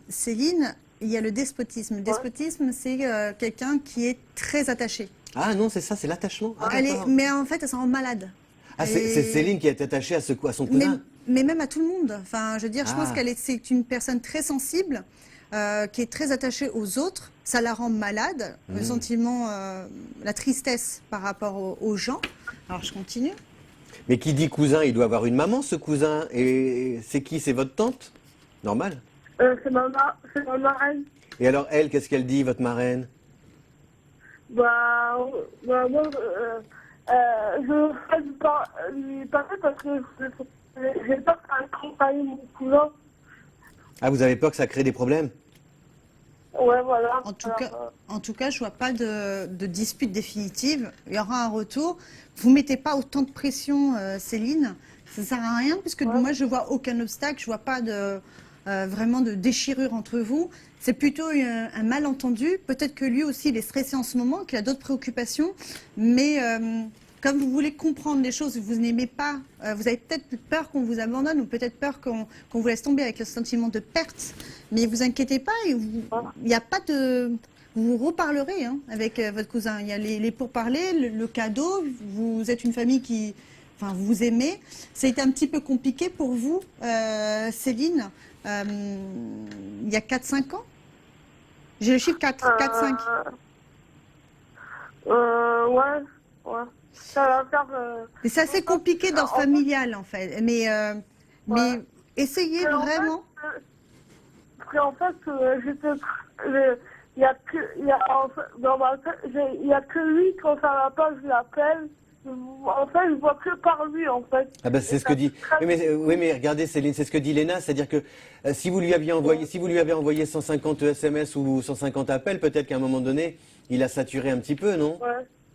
Céline, il y a le despotisme. Le despotisme, c'est quelqu'un qui est très attaché. Ah non, c'est ça, c'est l'attachement. Ah, Mais en fait, elle s'en rend malade. Ah, c'est Céline qui est attachée à son cousin. Mais même à tout le monde. Enfin, je veux dire, je pense c'est une personne très sensible, qui est très attachée aux autres. Ça la rend malade. Le sentiment, la tristesse par rapport aux gens. Alors, je continue. Mais qui dit cousin, il doit avoir une maman, ce cousin. Et c'est qui? C'est votre tante? Normal. C'est ma marraine. Et alors, elle, qu'est-ce qu'elle dit, votre marraine? Moi, je vais lui parler parce que j'ai peur que ça accompagne mon cousin. Ah, vous avez peur que ça crée des problèmes? Ouais, voilà. En tout cas, je vois pas de dispute définitive. Il y aura un retour. Vous mettez pas autant de pression, Céline. Ça sert à rien, puisque moi, je vois aucun obstacle. Je vois pas vraiment de déchirure entre vous. C'est plutôt un malentendu. Peut-être que lui aussi, il est stressé en ce moment, qu'il a d'autres préoccupations. Mais comme vous voulez comprendre les choses, vous n'aimez pas, vous avez peut-être peur qu'on vous abandonne ou peut-être peur qu'on vous laisse tomber avec le sentiment de perte. Mais vous inquiétez pas, il n'y a pas de... Vous reparlerez avec votre cousin. Il y a les pourparlers, le cadeau. Vous êtes une famille qui... Enfin, vous vous aimez. C'est un petit peu compliqué pour vous, Céline, il y a 4-5 ans. J'ai le chiffre 4-5. Ouais. Ça va faire... Mais c'est assez compliqué dans ce familial, en fait. Mais essayez vraiment... En fait, il n'y a que lui, quand ça va pas, je l'appelle. En fait, je vois que par lui, en fait. Ah ben c'est ce que dit. Oui, mais regardez, Céline, c'est ce que dit Léna, c'est-à-dire que si vous lui avez envoyé 150 SMS ou 150 appels, peut-être qu'à un moment donné, il a saturé un petit peu, non?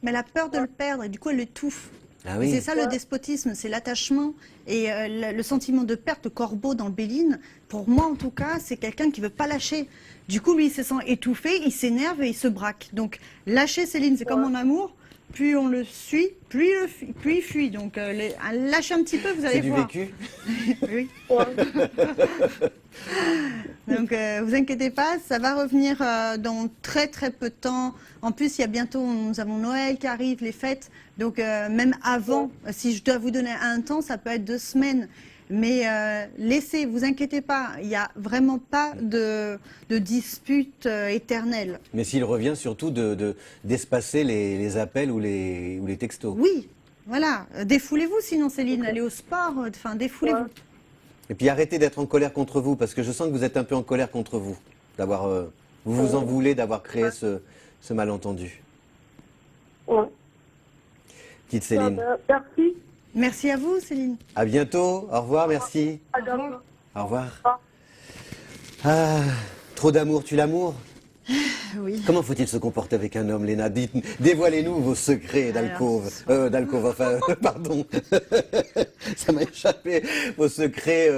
Mais elle a peur de le perdre et du coup, elle l'étouffe. Ah oui. C'est ça le despotisme, c'est l'attachement et le sentiment de perte, le corbeau dans Béline. Pour moi, en tout cas, c'est quelqu'un qui veut pas lâcher. Du coup, lui, il se sent étouffé, il s'énerve et il se braque. Donc, lâcher Céline, c'est comme en amour. Plus on le suit, plus il fuit. Donc, lâchez un petit peu, vous allez voir. C'est du vécu. Oui. Donc, vous inquiétez pas, ça va revenir dans très très peu de temps. En plus, il y a bientôt, nous avons Noël qui arrive, les fêtes. Donc, même avant, si je dois vous donner un temps, ça peut être 2 semaines. Mais laissez, vous inquiétez pas, il n'y a vraiment pas de dispute éternelle. Mais s'il revient surtout d'espacer les appels ou les textos. Oui, voilà. Défoulez-vous sinon, Céline, allez au sport, enfin, défoulez-vous. Et puis arrêtez d'être en colère contre vous, parce que je sens que vous êtes un peu en colère contre vous. Vous vous en voulez d'avoir créé ce malentendu. Petite Céline. Merci. Merci à vous, Céline. À bientôt. Au revoir, merci. À bientôt. Au revoir. Ah, trop d'amour, tue l'amour. Oui. Comment faut-il se comporter avec un homme, Léna? Dévoilez-nous vos secrets d'alcôve. Pardon. Ça m'a échappé. Vos secrets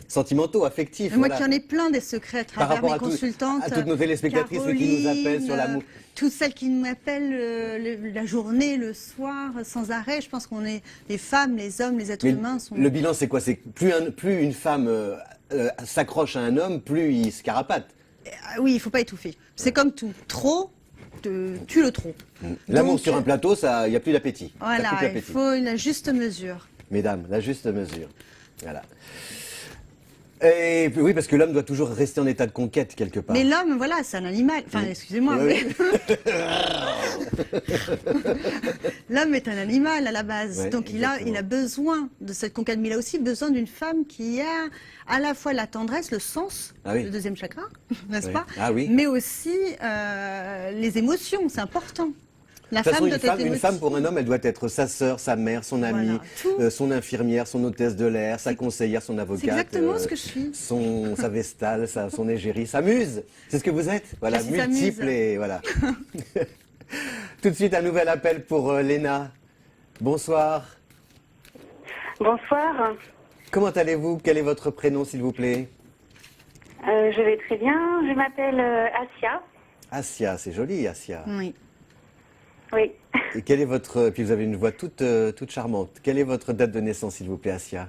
sentimentaux, affectifs. Moi qui en ai plein des secrets à travers mes consultantes. À toutes nos téléspectatrices qui nous appellent sur l'amour. Toutes celles qui nous appellent la journée, le soir, sans arrêt. Je pense qu'on est les femmes, les hommes, les êtres humains. Le bilan, c'est quoi? C'est que plus une femme s'accroche à un homme, plus il se carapate. Oui, il ne faut pas étouffer. C'est comme tout. Trop tue le trop. L'amour sur un plateau, il n'y a plus d'appétit. Voilà, il faut la juste mesure. Mesdames, la juste mesure. Voilà. Et oui, parce que l'homme doit toujours rester en état de conquête quelque part. Mais l'homme, voilà, c'est un animal. Enfin, excusez-moi, Oui. mais l'homme est un animal à la base. Ouais, Donc il a besoin de cette conquête, mais il a aussi besoin d'une femme qui a à la fois la tendresse, le sens, Ah oui. le deuxième chakra, n'est-ce Oui. pas? Ah oui. Mais aussi les émotions, c'est important. La De toute façon, femme doit être une femme pour un homme, elle doit être sa sœur, sa mère, son amie, son infirmière, son hôtesse de l'air, sa conseillère, son avocate. C'est exactement ce que je suis. Sa vestale, son égérie, sa muse. C'est ce que vous êtes. Voilà, Ah, c'est sa multiple muse. et voilà. Tout de suite, un nouvel appel pour Léna. Bonsoir. Bonsoir. Comment allez-vous? Quel est votre prénom, s'il vous plaît? Je vais très bien. Je m'appelle Asia. Asia, c'est joli, Asia. Oui. Oui. Et quelle est votre... Puis vous avez une voix toute charmante. Quelle est votre date de naissance, s'il vous plaît, Asia?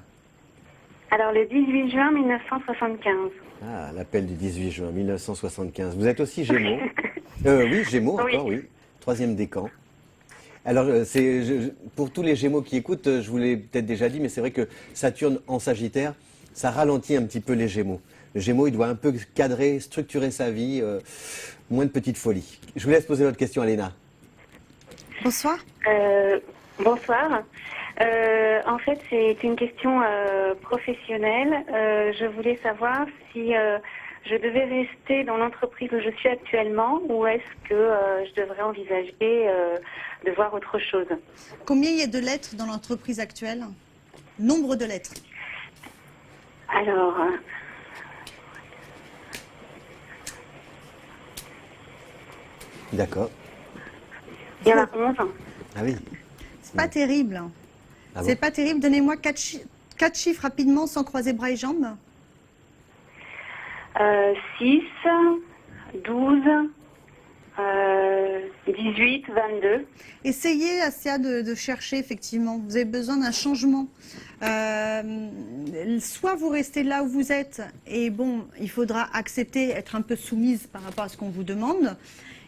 Alors, le 18 juin 1975. Ah, l'appel du 18 juin 1975. Vous êtes aussi Gémeaux? Oui, Gémeaux encore, oui. Troisième décan. Alors, pour tous les Gémeaux qui écoutent, je vous l'ai peut-être déjà dit, mais c'est vrai que Saturne en Sagittaire, ça ralentit un petit peu les Gémeaux. Le Gémeaux, il doit un peu cadrer, structurer sa vie, moins de petites folies. Je vous laisse poser votre question à Léna. Bonsoir. Bonsoir. En fait, c'est une question professionnelle. Je voulais savoir si je devais rester dans l'entreprise où je suis actuellement ou est-ce que je devrais envisager de voir autre chose. Combien il y a de lettres dans l'entreprise actuelle? Nombre de lettres. Alors, D'accord. il y en a 11. Ah oui. C'est pas terrible. Ah C'est bon pas terrible. Donnez-moi 4 chiffres rapidement sans croiser bras et jambes. 6, 12, 18, 22. Essayez, Asia, de chercher, effectivement. Vous avez besoin d'un changement. Soit vous restez là où vous êtes, et bon, il faudra accepter, être un peu soumise par rapport à ce qu'on vous demande.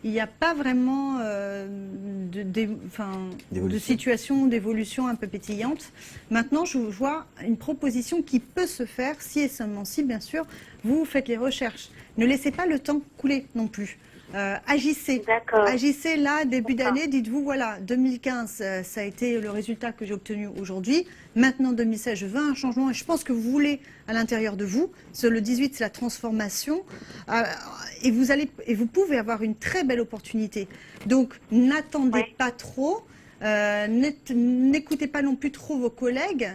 Il n'y a pas vraiment de situation, d'évolution un peu pétillante. Maintenant, je vois une proposition qui peut se faire, si et seulement si, bien sûr, vous faites les recherches. Ne laissez pas le temps couler non plus. Agissez. Agissez là, début d'année, dites-vous, voilà, 2015, ça a été le résultat que j'ai obtenu aujourd'hui. Maintenant, 2016, je veux un changement et je pense que vous voulez à l'intérieur de vous. Le 18, c'est la transformation. Et vous pouvez avoir une très belle opportunité. Donc, n'attendez pas trop. N'écoutez pas non plus trop vos collègues.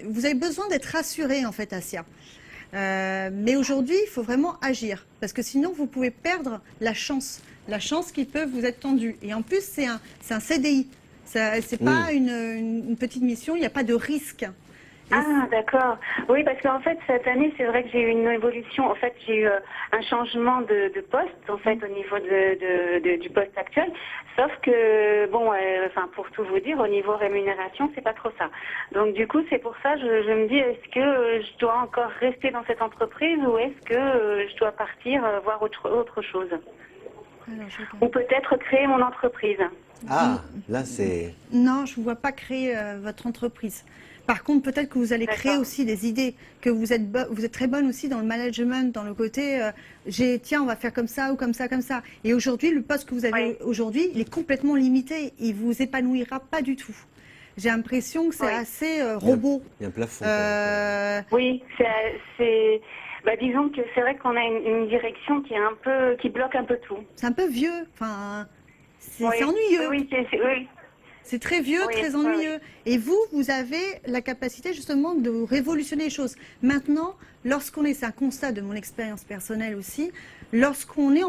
Vous avez besoin d'être rassuré, en fait, Asia. Mais aujourd'hui, il faut vraiment agir, parce que sinon, vous pouvez perdre la chance qui peut vous être tendue. Et en plus, c'est un CDI, c'est pas une petite mission, il n'y a pas de risque. Ah, d'accord. Oui, parce qu'en fait, cette année, c'est vrai que j'ai eu une évolution. En fait, j'ai eu un changement de poste, en fait, au niveau du poste actuel. Sauf que, bon, pour tout vous dire, au niveau rémunération, c'est pas trop ça. Donc, du coup, c'est pour ça, je me dis, est-ce que je dois encore rester dans cette entreprise ou est-ce que je dois partir voir autre chose? Ou peut-être créer mon entreprise. Ah, là, c'est... Non, je ne vois pas créer votre entreprise. Par contre, peut-être que vous allez créer aussi des idées, que vous êtes très bonne aussi dans le management, dans le côté, tiens, on va faire comme ça ou comme ça, comme ça. Et aujourd'hui, le poste que vous avez aujourd'hui, il est complètement limité. Il ne vous épanouira pas du tout. J'ai l'impression que c'est assez robot. Il y a un plafond. Oui, disons que c'est vrai qu'on a une direction qui bloque un peu tout. C'est un peu vieux. Enfin, c'est ennuyeux. Oui. C'est très vieux, très ennuyeux. Et vous avez la capacité justement de révolutionner les choses. Maintenant, c'est un constat de mon expérience personnelle aussi, lorsqu'on a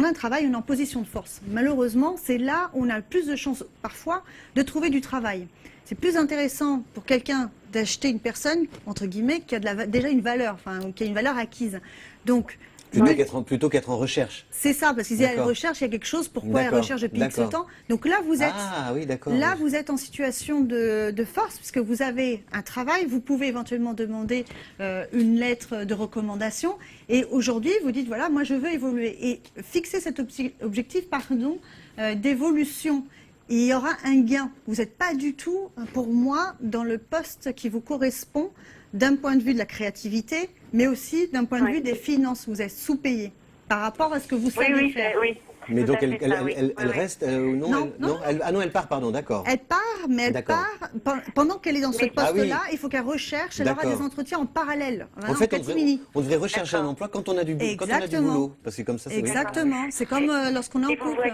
un travail, on est en position de force. Malheureusement, c'est là où on a le plus de chances parfois de trouver du travail. C'est plus intéressant pour quelqu'un d'acheter une personne, entre guillemets, qui a déjà une valeur, qui a une valeur acquise. Donc, Plutôt qu'être en recherche. c'est ça, parce qu'il y a la recherche, il y a quelque chose, pourquoi la recherche depuis X temps. Donc là, vous êtes en situation de force, puisque vous avez un travail, vous pouvez éventuellement demander une lettre de recommandation, et aujourd'hui, vous dites, voilà, moi je veux évoluer. Et fixer cet objectif, d'évolution. Et il y aura un gain. Vous n'êtes pas du tout, pour moi, dans le poste qui vous correspond d'un point de vue de la créativité, mais aussi d'un point de vue des finances. Vous êtes sous-payé par rapport à ce que vous savez faire. Mais tout donc à fait ça, elle reste non, elle part, pardon, d'accord. Elle part, mais elle part pendant qu'elle est dans ce poste-là. Il faut qu'elle recherche. Elle aura des D'accord. entretiens en parallèle. En fait, on devrait rechercher un emploi quand on a du boulot, parce que comme ça. Exactement. C'est comme lorsqu'on est en couple.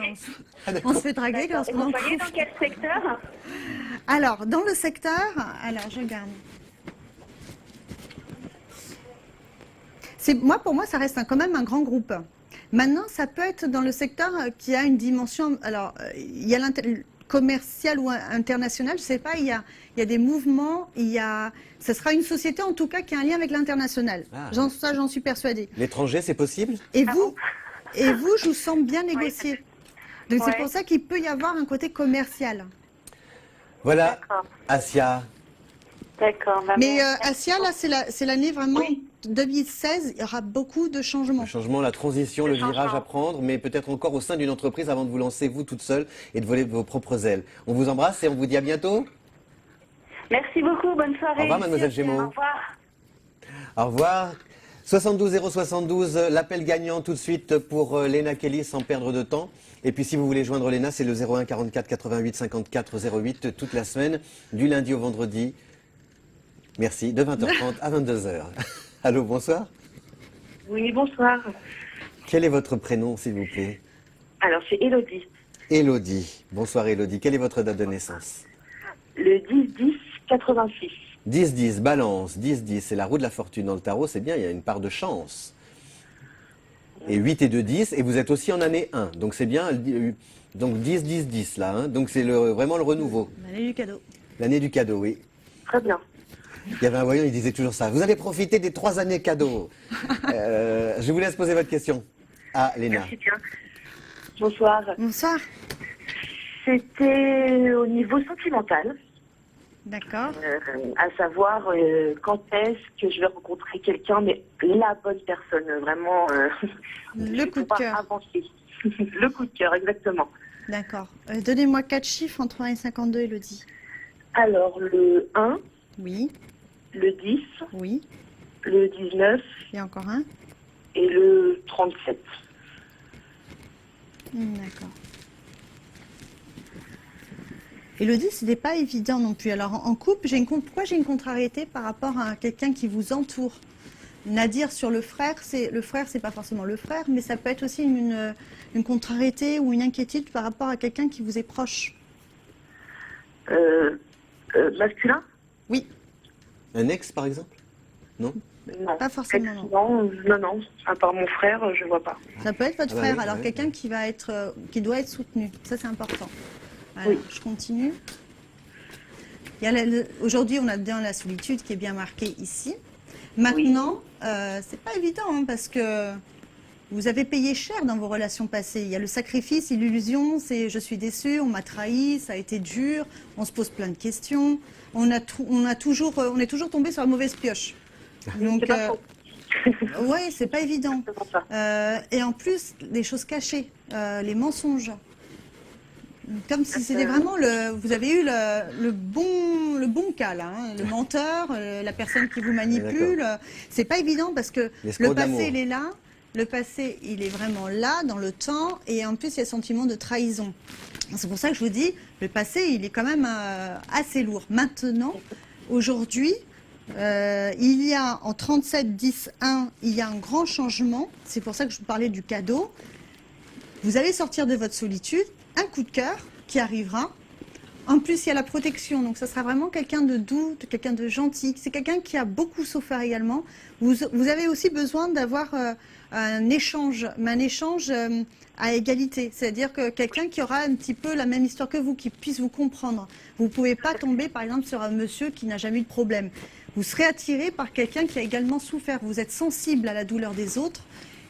On se fait draguer lorsqu'on est en Vous voyez couple. dans quel secteur? Alors, dans le secteur, je regarde. Pour moi, ça reste quand même un grand groupe. Maintenant, ça peut être dans le secteur qui a une dimension. Alors, il y a commercial ou international, je ne sais pas. Il y a des mouvements. Ce sera une société en tout cas qui a un lien avec l'international. J'en suis persuadée. L'étranger, c'est possible? Et vous, je vous sens bien négocier. Donc c'est pour ça qu'il peut y avoir un côté commercial. Voilà, Asia. D'accord. Mais Asia, là, c'est l'année vraiment 2016. Il y aura beaucoup de changements. Le changement, la transition, le virage à prendre, mais peut-être encore au sein d'une entreprise avant de vous lancer vous toute seule et de voler vos propres ailes. On vous embrasse et on vous dit à bientôt. Merci beaucoup, bonne soirée. Au revoir, mademoiselle Gémeaux. Au revoir. Au revoir. 72 072, l'appel gagnant tout de suite pour Léna Kelly sans perdre de temps. Et puis si vous voulez joindre Léna, c'est le 01 44 88 54 08 toute la semaine, du lundi au vendredi. Merci, de 20h30 à 22h. Allô, bonsoir. Oui, bonsoir. Quel est votre prénom, s'il vous plaît? Alors, c'est Élodie. Élodie. Bonsoir Élodie. Quelle est votre date de naissance? Le 10-10-86. 10-10, balance, 10-10, c'est la roue de la fortune. Dans le tarot, c'est bien, il y a une part de chance. Et 8 et 2, 10, et vous êtes aussi en année 1. Donc c'est bien, donc 10-10-10 là. Hein. Donc c'est vraiment le renouveau. L'année du cadeau. L'année du cadeau, oui. Très bien. Il y avait un voyant, il disait toujours ça. Vous allez profiter des 3 années cadeaux. Je vous laisse poser votre question. Ah, Léna. Merci bien. Bonsoir. Bonsoir. C'était au niveau sentimental. D'accord. À savoir quand est-ce que je vais rencontrer quelqu'un, mais la bonne personne, vraiment. Le coup de cœur. Avancer. Le coup de cœur, exactement. D'accord. Donnez-moi 4 chiffres entre 1 et 52, Élodie. Alors, le 1. Oui. Le 10. Oui. Le 19. Et encore un. Et le 37. D'accord. Élodie, ce n'est pas évident non plus. Alors en couple, pourquoi j'ai une contrariété par rapport à quelqu'un qui vous entoure? Nadir sur le frère, c'est pas forcément le frère, mais ça peut être aussi une contrariété ou une inquiétude par rapport à quelqu'un qui vous est proche. Masculin? Oui. Un ex, par exemple? Non? Non. Pas forcément, non. À part mon frère, je vois pas. Ça peut être votre Ah bah frère, oui, alors ouais. quelqu'un qui doit être soutenu. Ça, c'est important. Alors, je continue. Aujourd'hui, on a bien la solitude qui est bien marquée ici. Maintenant, c'est pas évident hein, parce que vous avez payé cher dans vos relations passées. Il y a le sacrifice, l'illusion, c'est je suis déçue, on m'a trahi, ça a été dur, on se pose plein de questions. On est toujours tombé sur la mauvaise pioche. Donc, ouais, c'est pas évident. Et en plus, des choses cachées, les mensonges. Comme si c'était vraiment vous avez eu le bon cas là, hein, le menteur, la personne qui vous manipule. C'est pas évident parce que le passé il est là, le passé il est vraiment là dans le temps et en plus il y a le sentiment de trahison. C'est pour ça que je vous dis, le passé il est quand même assez lourd. Maintenant, aujourd'hui, il y a en 37-10-1, il y a un grand changement. C'est pour ça que je vous parlais du cadeau. Vous allez sortir de votre solitude. Un coup de cœur qui arrivera. En plus, il y a la protection. Donc, ça sera vraiment quelqu'un de doux, quelqu'un de gentil. C'est quelqu'un qui a beaucoup souffert également. Vous avez aussi besoin d'avoir un échange, mais un échange à égalité. C'est-à-dire que quelqu'un qui aura un petit peu la même histoire que vous, qui puisse vous comprendre. Vous ne pouvez pas tomber, par exemple, sur un monsieur qui n'a jamais eu de problème. Vous serez attiré par quelqu'un qui a également souffert. Vous êtes sensible à la douleur des autres.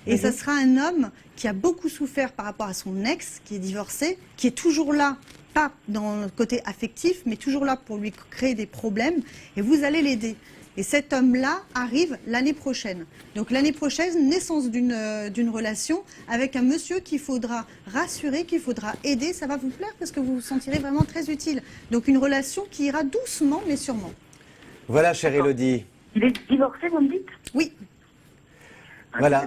Et ça sera un homme qui a beaucoup souffert par rapport à son ex, qui est divorcé, qui est toujours là, pas dans le côté affectif, mais toujours là pour lui créer des problèmes. Et vous allez l'aider. Et cet homme-là arrive l'année prochaine. Donc l'année prochaine, naissance d'une relation avec un monsieur qu'il faudra rassurer, qu'il faudra aider. Ça va vous plaire parce que vous vous sentirez vraiment très utile. Donc une relation qui ira doucement, mais sûrement. Voilà, chère Élodie. Il est divorcé, vous me dites? Oui. Voilà.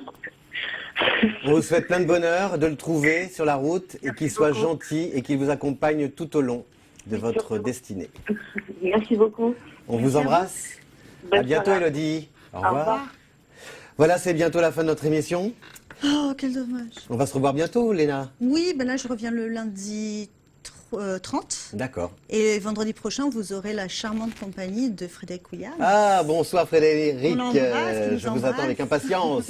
On vous souhaite plein de bonheur, de le trouver sur la route et qu'il soit gentil et qu'il vous accompagne tout au long de votre destinée. Merci beaucoup. On vous embrasse. À bientôt, Elodie. Au revoir. Voilà, c'est bientôt la fin de notre émission. Oh, quel dommage. On va se revoir bientôt, Léna. Oui, ben là, je reviens le lundi 30. D'accord. Et vendredi prochain, vous aurez la charmante compagnie de Frédéric William. Ah, bonsoir Frédéric. On l'embrasse, Je vous attends avec impatience.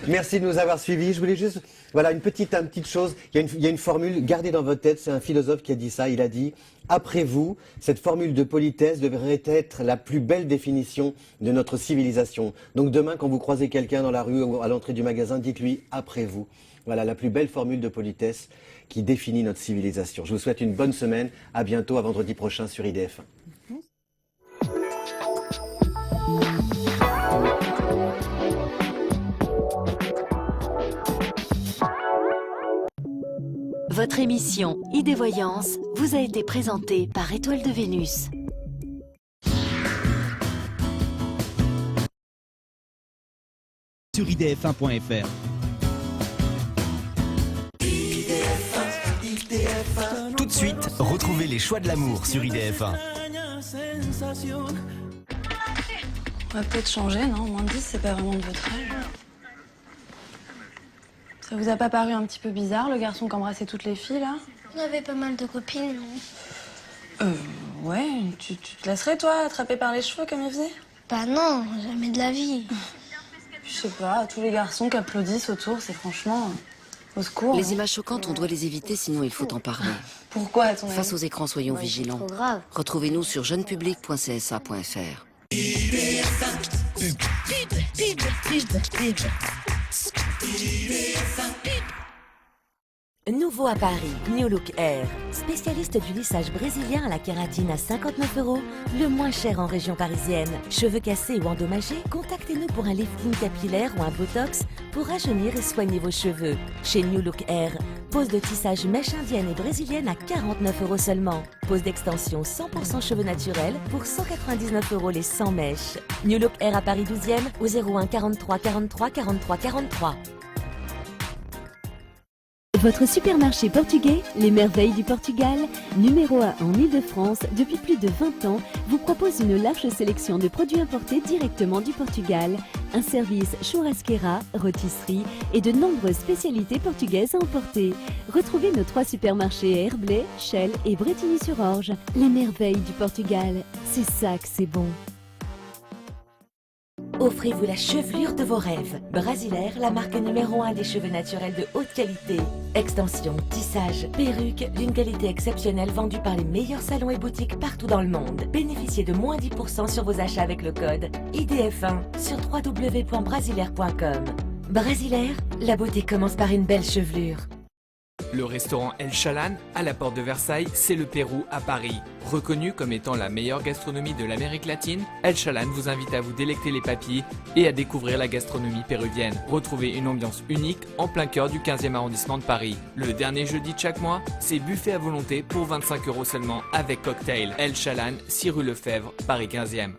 Merci de nous avoir suivis. Je voulais juste, voilà, une petite chose. Il y a une formule, gardez dans votre tête, c'est un philosophe qui a dit ça. Il a dit, après vous, cette formule de politesse devrait être la plus belle définition de notre civilisation. Donc demain, quand vous croisez quelqu'un dans la rue ou à l'entrée du magasin, dites-lui, après vous. Voilà, la plus belle formule de politesse qui définit notre civilisation. Je vous souhaite une bonne semaine. À bientôt, à vendredi prochain sur IDF1. Votre émission Idées Voyance vous a été présentée par Étoile de Vénus. Sur idf1.fr. Tout de suite, retrouvez les choix de l'amour sur IDF1. On va peut-être changer, non? Moins de 10, c'est pas vraiment de votre âge. Ça vous a pas paru un petit peu bizarre, le garçon qui embrassait toutes les filles, là? On avait pas mal de copines, non? Ouais, tu te laisserais, toi, attraper par les cheveux comme il faisait? Bah non, jamais de la vie. Je sais pas, tous les garçons qui applaudissent autour, c'est franchement... Au secours. Les images choquantes, on doit les éviter, sinon il faut en parler. Pourquoi, à ton avis? Face aux écrans, soyons vigilants. C'est trop grave. Retrouvez-nous sur jeunepublic.csa.fr. Nouveau à Paris, New Look Air. Spécialiste du lissage brésilien à la kératine à 59 €, le moins cher en région parisienne. Cheveux cassés ou endommagés, contactez-nous pour un lifting capillaire ou un botox pour rajeunir et soigner vos cheveux. Chez New Look Air, pose de tissage mèche indienne et brésilienne à 49 € seulement. Pose d'extension 100% cheveux naturels pour 199 € les 100 mèches. New Look Air à Paris 12e au 01 43 43 43 43. Votre supermarché portugais, Les Merveilles du Portugal, numéro 1 en Île-de-France depuis plus de 20 ans, vous propose une large sélection de produits importés directement du Portugal, un service churrasquera, rôtisserie et de nombreuses spécialités portugaises à emporter. Retrouvez nos 3 supermarchés à Herblay, Chelles et Bretigny-sur-Orge. Les Merveilles du Portugal, c'est ça que c'est bon. Offrez-vous la chevelure de vos rêves. Brasilaire, la marque numéro 1 des cheveux naturels de haute qualité. Extension, tissage, perruque d'une qualité exceptionnelle vendue par les meilleurs salons et boutiques partout dans le monde. Bénéficiez de moins 10% sur vos achats avec le code IDF1 sur www.brasilaire.com. Brasilaire, la beauté commence par une belle chevelure. Le restaurant El Chalan, à la porte de Versailles, c'est le Pérou à Paris. Reconnu comme étant la meilleure gastronomie de l'Amérique latine, El Chalan vous invite à vous délecter les papilles et à découvrir la gastronomie péruvienne. Retrouvez une ambiance unique en plein cœur du 15e arrondissement de Paris. Le dernier jeudi de chaque mois, c'est buffet à volonté pour 25 € seulement avec cocktail. El Chalan, 6 rue Lefebvre, Paris 15e.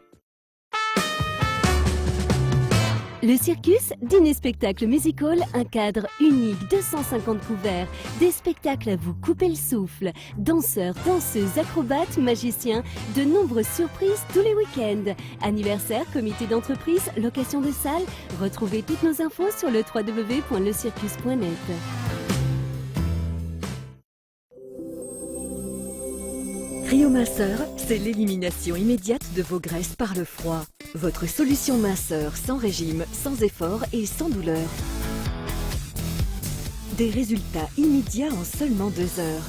Le Circus, dîner-spectacle musical, un cadre unique, 250 couverts, des spectacles à vous couper le souffle, danseurs, danseuses, acrobates, magiciens, de nombreuses surprises tous les week-ends. Anniversaire, comité d'entreprise, location de salle, retrouvez toutes nos infos sur le www.lecircus.net. Cryominceur, c'est l'élimination immédiate de vos graisses par le froid. Votre solution minceur sans régime, sans effort et sans douleur. Des résultats immédiats en seulement 2 heures.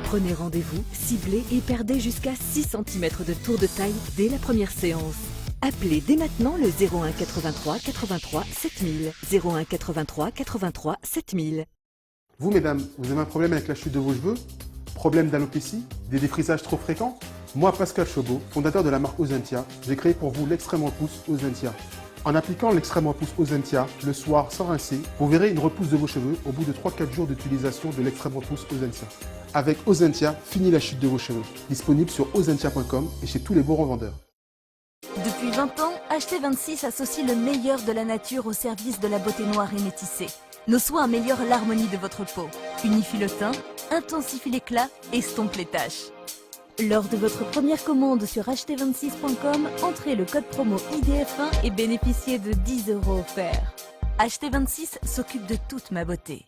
Prenez rendez-vous, ciblez et perdez jusqu'à 6 cm de tour de taille dès la première séance. Appelez dès maintenant le 01 83 83 7000. 01 83 83 7000. Vous, mesdames, vous avez un problème avec la chute de vos cheveux? Problème d'alopécie? Des défrisages trop fréquents? Moi, Pascal Chobot, fondateur de la marque Ozentia, j'ai créé pour vous l'extrême repousse Ozentia. En appliquant l'extrême repousse Ozentia le soir sans rincer, vous verrez une repousse de vos cheveux au bout de 3-4 jours d'utilisation de l'extrême repousse Ozentia. Avec Ozentia, fini la chute de vos cheveux. Disponible sur ozentia.com et chez tous les bons revendeurs. Depuis 20 ans, HT26 associe le meilleur de la nature au service de la beauté noire et métissée. Nos soins améliorent l'harmonie de votre peau, unifient le teint, intensifient l'éclat, estompent les taches. Lors de votre première commande sur ht26.com, entrez le code promo IDF1 et bénéficiez de 10 € offerts. HT26 s'occupe de toute ma beauté.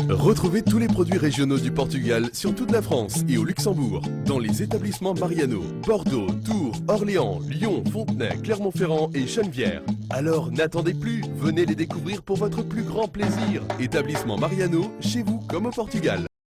Retrouvez tous les produits régionaux du Portugal sur toute la France et au Luxembourg, dans les établissements Mariano, Bordeaux, Tours, Orléans, Lyon, Fontenay, Clermont-Ferrand et Chenevière. Alors n'attendez plus, venez les découvrir pour votre plus grand plaisir. Établissement Mariano, chez vous comme au Portugal.